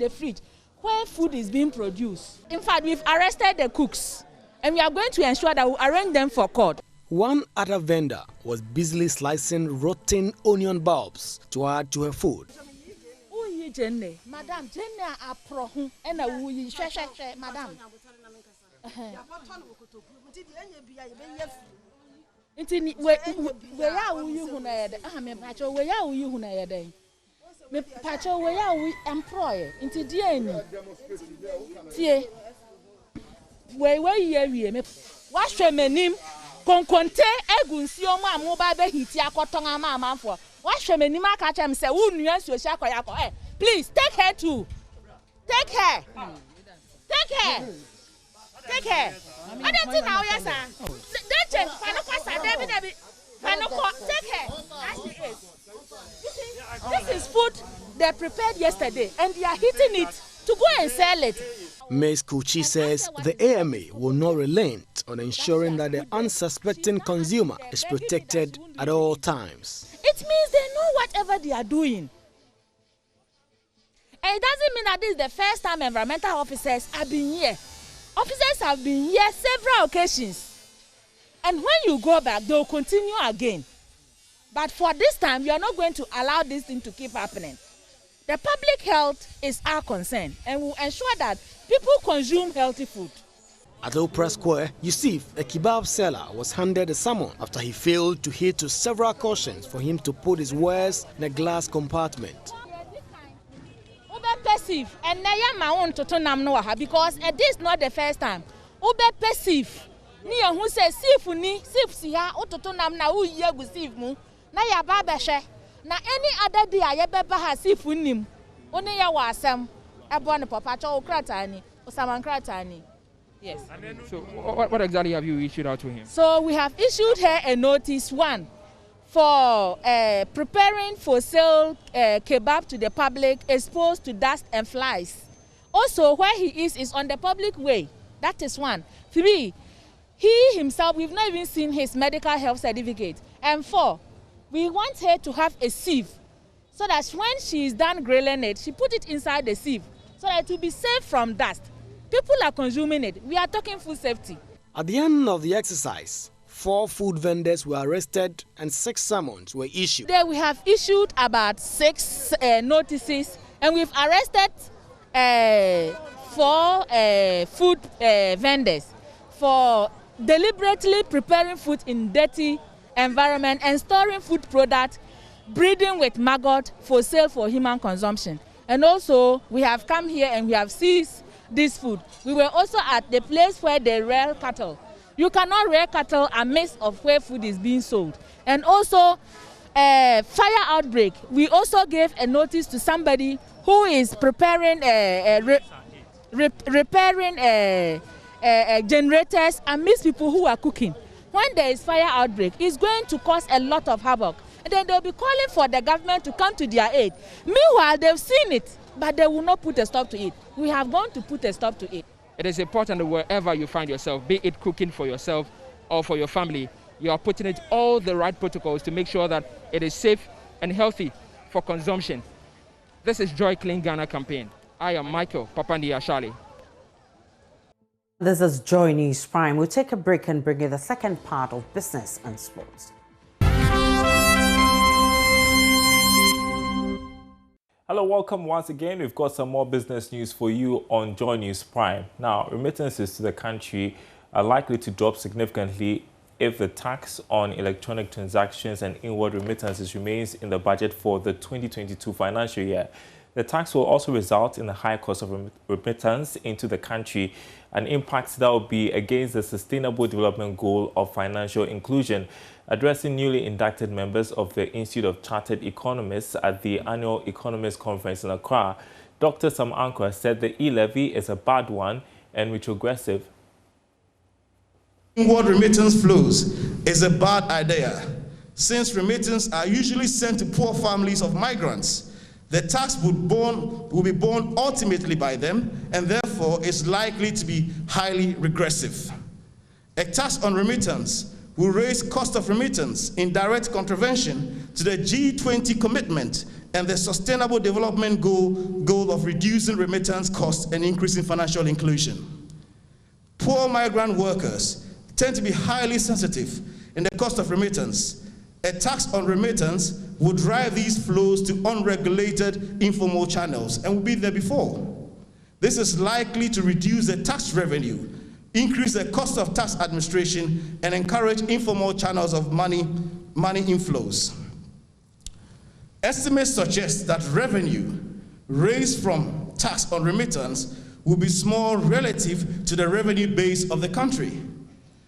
fridge where food is being produced. In fact, we've arrested the cooks, and we are going to ensure that we arraign them for court. One other vendor was busily slicing rotten onion bulbs to add to her food. Madam, madam. Me pacho we ya we employ into DNA. Tie. We ye me wahwe manim konkonte egunsi omo amoba be hiti akoton ama amanfo. Wahwe manim aka chem se wo nua nsuoshi akoya ko. Please take her too. Take her. Take her. Take her. I don't think now yes sir. Don't panoko sa David. Panoko take her. As she is. This is food they prepared yesterday, and they are heating it to go and sell it. Ms. Kuchi says the AMA will not relent on ensuring that the unsuspecting consumer is protected at all times. It means they know whatever they are doing. And it doesn't mean that this is the first time environmental officers have been here. Officers have been here several occasions. And when you go back, they will continue again. But for this time, we are not going to allow this thing to keep happening. The public health is our concern, and we'll ensure that people consume healthy food. At Opera Square, Yusuf, a kebab seller, was handed a summon after he failed to heed to several cautions for him to put his wares in a glass compartment. Perceive and now my own to turn because this is not the first time. Ube perceive. Ni who says sif siha ototonam na u ye receive mu na ya ba behwe na any other day aye beba ha sif nim oni ya wa asem ebo ne papa chookrata ni osamankrata ni. Yes. So what exactly have you issued out to him? So we have issued her a notice, one, for preparing for sale kebab to the public exposed to dust and flies. Also, where he is on the public way. That is one. 3, he himself, we've not even seen his medical health certificate. And 4, we want her to have a sieve so that when she is done grilling it, she put it inside the sieve so that it will be safe from dust. People are consuming it. We are talking food safety. At the end of the exercise, 4 food vendors were arrested and 6 summons were issued. Today we have issued about 6 notices, and we've arrested 4 food vendors for deliberately preparing food in dirty environment and storing food products, breeding with maggot for sale for human consumption. And also, we have come here and we have seized this food. We were also at the place where they rear cattle. You cannot rear cattle amidst of where food is being sold. And also, fire outbreak. We also gave a notice to somebody who is preparing, repairing generators amidst people who are cooking. When there is fire outbreak, it's going to cause a lot of havoc. And then they'll be calling for the government to come to their aid. Meanwhile, they've seen it, but they will not put a stop to it. We have gone to put a stop to it. It is important that wherever you find yourself, be it cooking for yourself or for your family, you are putting it all the right protocols to make sure that it is safe and healthy for consumption. This is Joy Clean Ghana campaign. I am Michael Papandiashale. This is Joy News Prime. We'll take a break and bring you the second part of business and sports. Hello, welcome once again. We've got some more business news for you on Joy News Prime. Now, remittances to the country are likely to drop significantly if the tax on electronic transactions and inward remittances remains in the budget for the 2022 financial year. The tax will also result in a high cost of remittance into the country, an impact that will be against the Sustainable Development Goal of financial inclusion. Addressing newly inducted members of the Institute of Chartered Economists at the annual Economists Conference in Accra, Dr. Sam Ankra said the e-levy is a bad one and retrogressive. Inward remittance flows is a bad idea, since remittances are usually sent to poor families of migrants. The tax will be borne ultimately by them, and therefore is likely to be highly regressive. A tax on remittance will raise cost of remittance in direct contravention to the G20 commitment and the Sustainable Development Goal of reducing remittance costs and increasing financial inclusion. Poor migrant workers tend to be highly sensitive in the cost of remittance. A tax on remittance would drive these flows to unregulated informal channels and will be there before. This is likely to reduce the tax revenue, increase the cost of tax administration, and encourage informal channels of money inflows. Estimates suggest that revenue raised from tax on remittance will be small relative to the revenue base of the country.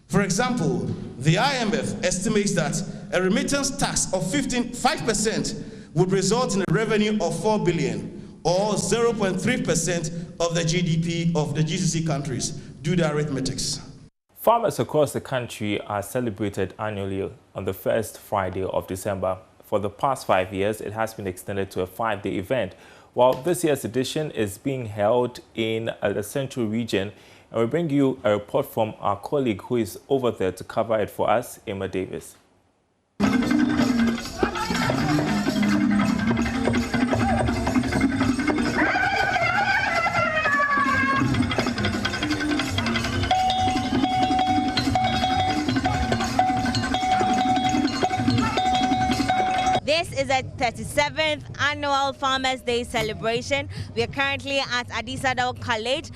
For example, the IMF estimates that a remittance tax of 5% would result in a revenue of 4 billion, or 0.3% of the GDP of the GCC countries. Do the arithmetics. Farmers across the country are celebrated annually on the first Friday of December. For the past 5 years, it has been extended to a 5-day event, while this year's edition is being held in the central region. And we bring you a report from our colleague who is over there to cover it for us, Emma Davis. This is the 37th annual Farmers Day celebration. We are currently at Adisadel College,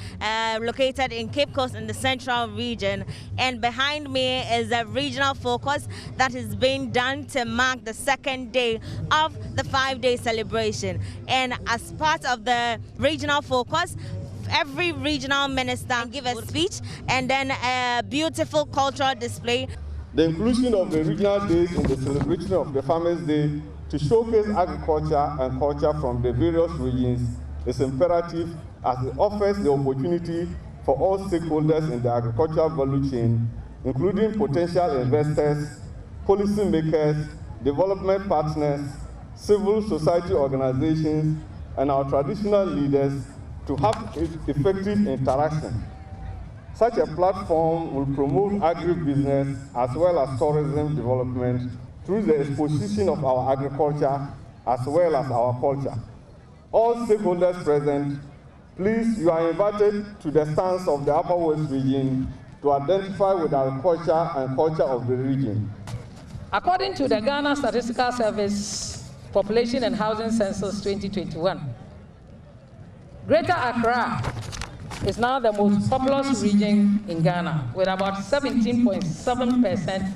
located in Cape Coast in the central region. And behind me is a regional focus that is being done to mark the second day of the 5-day celebration. And as part of the regional focus, every regional minister give a speech and then a beautiful cultural display. The inclusion of the regional days in the celebration of the Farmers' Day to showcase agriculture and culture from the various regions is imperative, as it offers the opportunity for all stakeholders in the agricultural value chain, including potential investors, policymakers, development partners, civil society organizations, and our traditional leaders to have effective interaction. Such a platform will promote agribusiness as well as tourism development through the exposition of our agriculture as well as our culture. All stakeholders present, please, you are invited to the stands of the Upper West region to identify with agriculture and culture of the region. According to the Ghana Statistical Service Population and Housing Census 2021, Greater Accra is now the most populous region in Ghana, with about 17.7%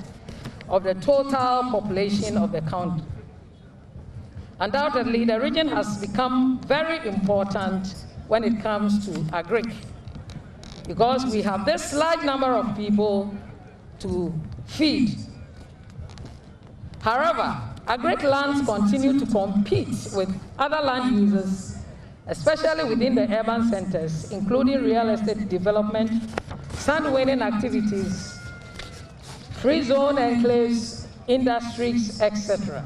of the total population of the country. Undoubtedly, the region has become very important when it comes to agric, because we have this large number of people to feed. However, agric lands continue to compete with other land users, especially within the urban centers, including real estate development, sand winning activities, free zone enclaves, industries, etc.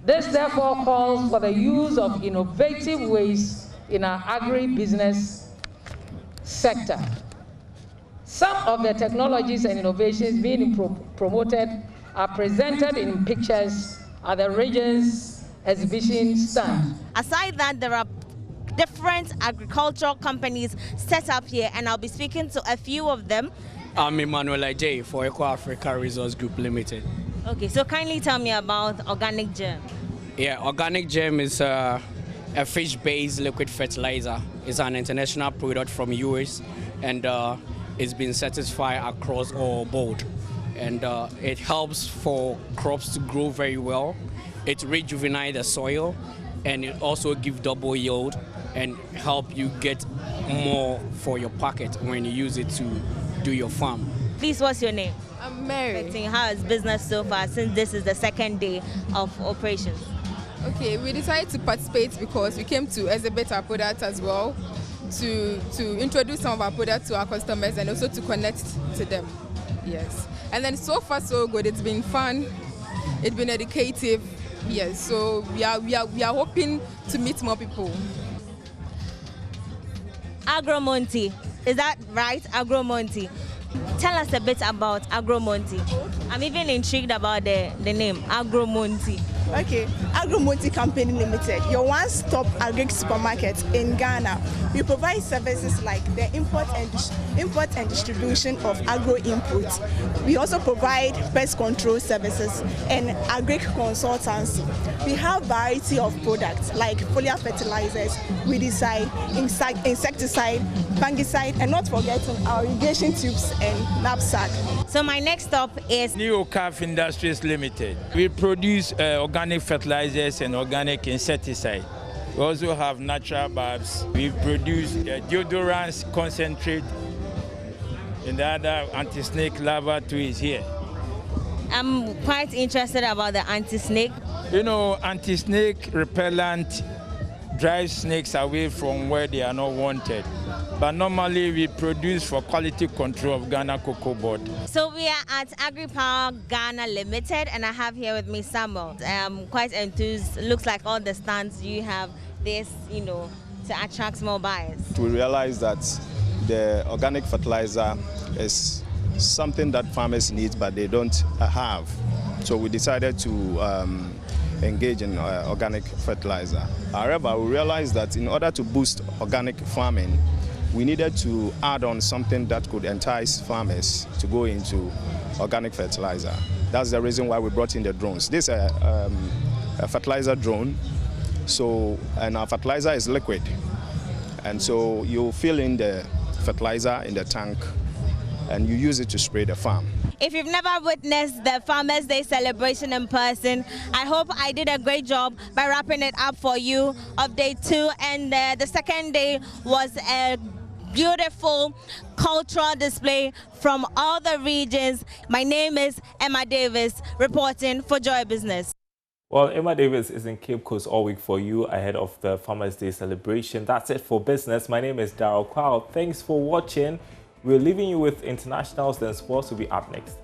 This therefore calls for the use of innovative ways in our agribusiness sector. Some of the technologies and innovations being promoted are presented in pictures at the region's exhibition stand. Aside that, there are different agricultural companies set up here, and I'll be speaking to a few of them. I'm Emmanuel Ajay for Eco Africa Resource Group Limited. Okay, so kindly tell me about Organic Germ. Yeah, Organic Germ is a fish-based liquid fertilizer. It's an international product from US, and it's been certified across all board. And it helps for crops to grow very well. It rejuvenates the soil, and it also gives double yield and help you get more for your pocket when you use it to do your farm. Please, what's your name? I'm Mary. How is business so far, since this is the second day of operations? Okay, we decided to participate because we came to exhibit our products as well, to introduce some of our products to our customers and also to connect to them. Yes. And then so far so good. It's been fun. It's been educative. Yes. So we are hoping to meet more people. Agromonti, is that right? Agromonti. Tell us a bit about Agromonti. I'm even intrigued about the name, Agromonti. Okay, Agromonti Company Limited, your one-stop agri supermarket in Ghana. We provide services like the import and distribution of agro inputs. We also provide pest control services and agri consultancy. We have variety of products like foliar fertilizers, weedicide, insecticide, fungicide, and not forgetting our irrigation tubes and knapsack. So my next stop is Neocaf Industries Limited. We produce organic fertilizers and organic insecticide. We also have natural bulbs. We produce deodorants, concentrate, and the other anti-snake larva too is here. I'm quite interested about the anti-snake. You know, anti-snake repellent drives snakes away from where they are not wanted. But normally we produce for quality control of Ghana Cocoa Board. So we are at AgriPower Ghana Limited, and I have here with me Samuel. I'm quite enthused. Looks like all the stands you have this, to attract more buyers. We realize that the organic fertilizer is something that farmers need, but they don't have. So we decided to engage in organic fertilizer. However, we realized that in order to boost organic farming, we needed to add on something that could entice farmers to go into organic fertilizer. That's the reason why we brought in the drones. This is a fertilizer drone, and our fertilizer is liquid. And so you fill in the fertilizer in the tank and you use it to spray the farm. If you've never witnessed the Farmers' Day celebration in person, I hope I did a great job by wrapping it up for you of day 2. And the second day was a beautiful cultural display from all the regions. My name is Emma Davis, reporting for Joy Business. Well, Emma Davis is in Cape Coast all week for you ahead of the Farmers' Day celebration. That's it for business. My name is Daryl Kwao. Thanks for watching. We're leaving you with internationals, then sports will be up next.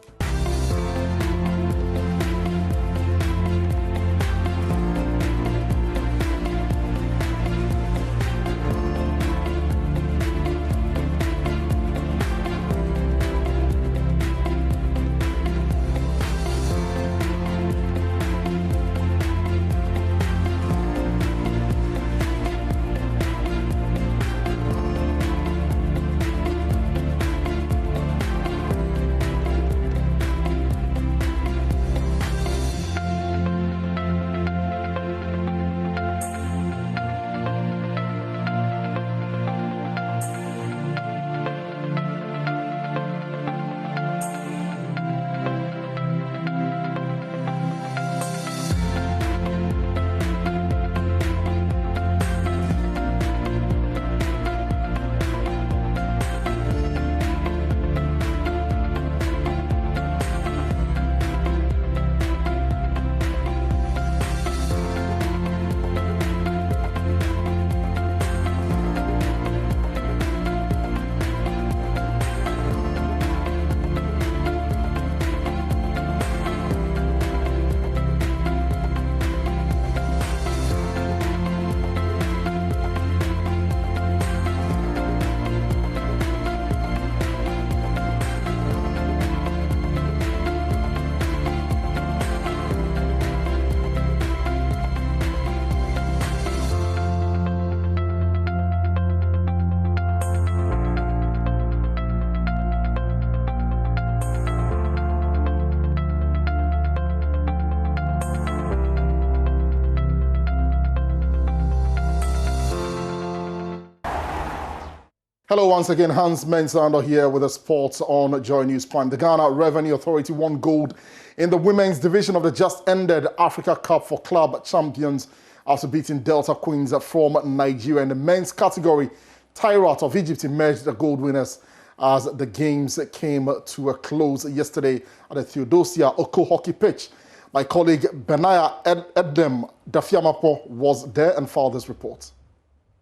Hello once again, Hans Mensando here with the sports on Joy News Prime. The Ghana Revenue Authority won gold in the women's division of the just-ended Africa Cup for Club Champions after beating Delta Queens from Nigeria. In the men's category, Tyrat of Egypt emerged the gold winners as the games came to a close yesterday at the Theodosia Oko hockey pitch. My colleague Benaya Edem Dafiamapo was there and filed this report.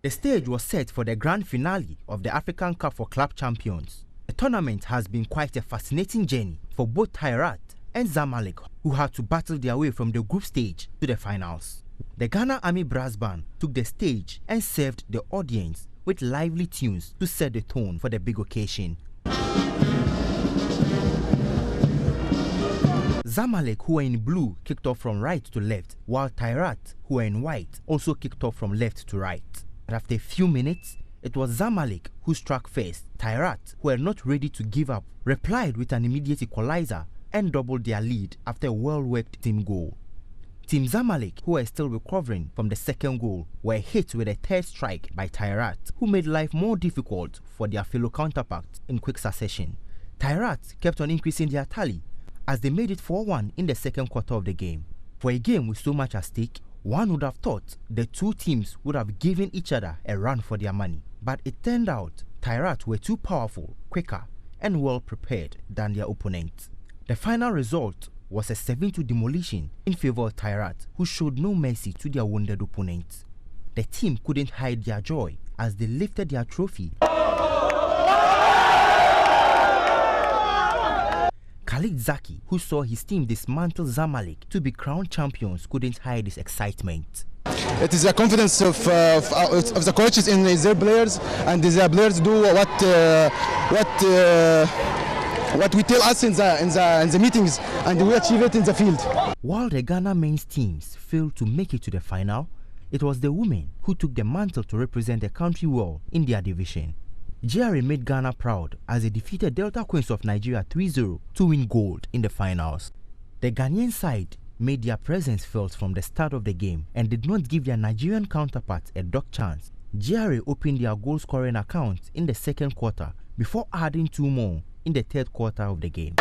The stage was set for the grand finale of the African Cup for Club Champions. The tournament has been quite a fascinating journey for both Tyrat and Zamalek, who had to battle their way from the group stage to the finals. The Ghana Army Brass Band took the stage and served the audience with lively tunes to set the tone for the big occasion. Zamalek, who were in blue, kicked off from right to left, while Tyrat, who were in white, also kicked off from left to right. After a few minutes, it was Zamalek who struck first. Tyrat, who were not ready to give up, replied with an immediate equalizer and doubled their lead after a well-worked team goal. Team Zamalek, who were still recovering from the second goal, were hit with a third strike by Tyrat, who made life more difficult for their fellow counterparts in quick succession. Tyrat kept on increasing their tally as they made it 4-1 in the second quarter of the game. For a game with so much at stake, one would have thought the two teams would have given each other a run for their money. But it turned out Tyrat were too powerful, quicker, and well prepared than their opponents. The final result was a 7-2 demolition in favor of Tyrat, who showed no mercy to their wounded opponents. The team couldn't hide their joy as they lifted their trophy. Khalid Zaki, who saw his team dismantle Zamalek to be crowned champions, couldn't hide his excitement. It is the confidence of the coaches in their players, and their players do what we tell us in the meetings, and we achieve it in the field. While the Ghana men's teams failed to make it to the final, it was the women who took the mantle to represent the country well in their division. GRA made Ghana proud as they defeated Delta Queens of Nigeria 3-0 to win gold in the finals. The Ghanaian side made their presence felt from the start of the game and did not give their Nigerian counterparts a dog chance. GRA opened their goal-scoring account in the second quarter before adding 2 more in the third quarter of the game.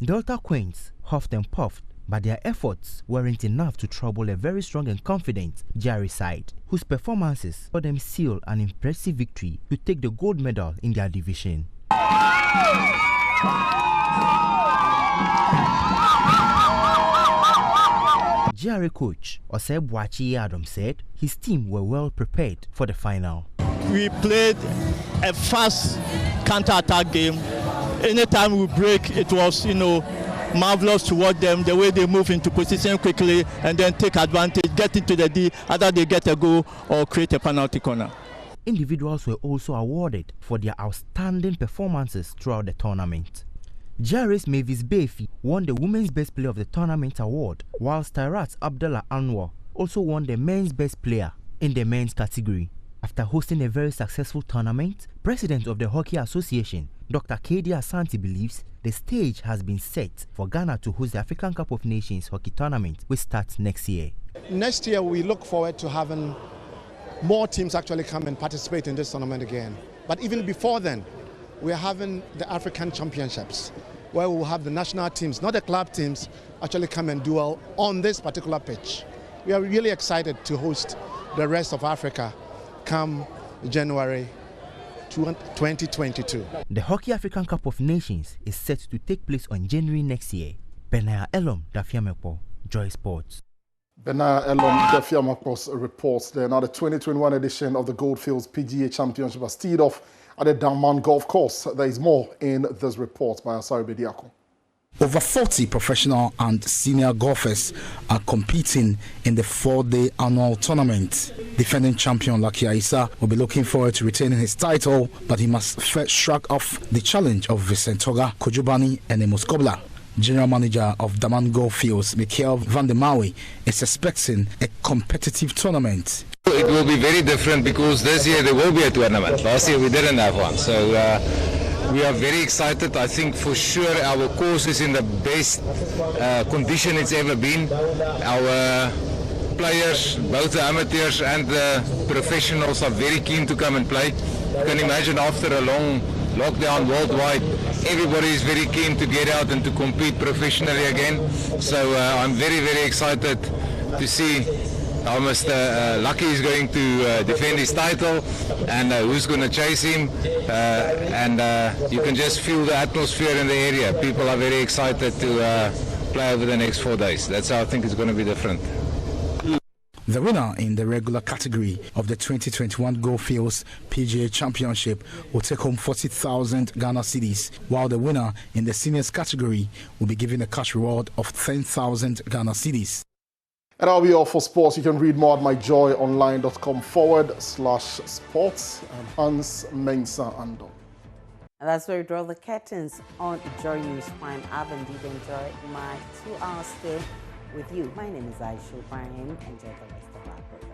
Delta Queens huffed and puffed, but their efforts weren't enough to trouble a very strong and confident GRA side, whose performances saw them seal an impressive victory to take the gold medal in their division. GRA coach Osei Boachi Adam said his team were well prepared for the final. We played a fast counter-attack game. Anytime we break, it was, marvelous to watch them, the way they move into position quickly and then take advantage, get into the D, either they get a goal or create a penalty corner. Individuals were also awarded for their outstanding performances throughout the tournament. GRA's Mavis Bayfi won the Women's Best Player of the Tournament award, whilst Tyrat Abdullah Anwar also won the Men's Best Player in the men's category. After hosting a very successful tournament, President of the Hockey Association, Dr. K.D. Asante, believes the stage has been set for Ghana to host the African Cup of Nations hockey tournament, which starts next year. Next year, we look forward to having more teams actually come and participate in this tournament again. But even before then, we are having the African Championships, where we will have the national teams, not the club teams, actually come and duel on this particular pitch. We are really excited to host the rest of Africa come January 2022. The Hockey African Cup of Nations is set to take place on January next year. Benaya Elom Dafiamepo, Joy Sports. Benaya Elom Dafiamepo reports there. Now the 2021 edition of the Goldfields PGA Championship has teed off at the Daman Golf Course. There is more in this report by Asari Bediako. Over 40 professional and senior golfers are competing in the 4-day annual tournament. Defending champion Lucky Aisa will be looking forward to retaining his title, but he must first shrug off the challenge of Vincent Toga, Kojubani and Amos Kobla. General Manager of Daman Goldfields, Mikhail Van der Maui, is expecting a competitive tournament. It will be very different because this year there will be a tournament. Last year we didn't have one, so we are very excited. I think for sure our course is in the best condition it's ever been. Our players, both the amateurs and the professionals, are very keen to come and play. You can imagine after a long lockdown worldwide, everybody is very keen to get out and to compete professionally again. So I'm very, very excited to see how Mr. Lucky is going to defend his title and who's going to chase him. You can just feel the atmosphere in the area. People are very excited to play over the next 4 days. That's how I think it's going to be different. The winner in the regular category of the 2021 Goldfields PGA Championship will take home 40,000 Ghana cedis, while the winner in the seniors category will be given a cash reward of 10,000 Ghana cedis. And that'll be all for sports. You can read more at myjoyonline.com/sports. And Hans Mensah Ando. And that's where we draw the curtains on Joy News Prime. I've indeed enjoyed my 2-hour stay with you. My name is Aisha Brian. Enjoy the rest of our program.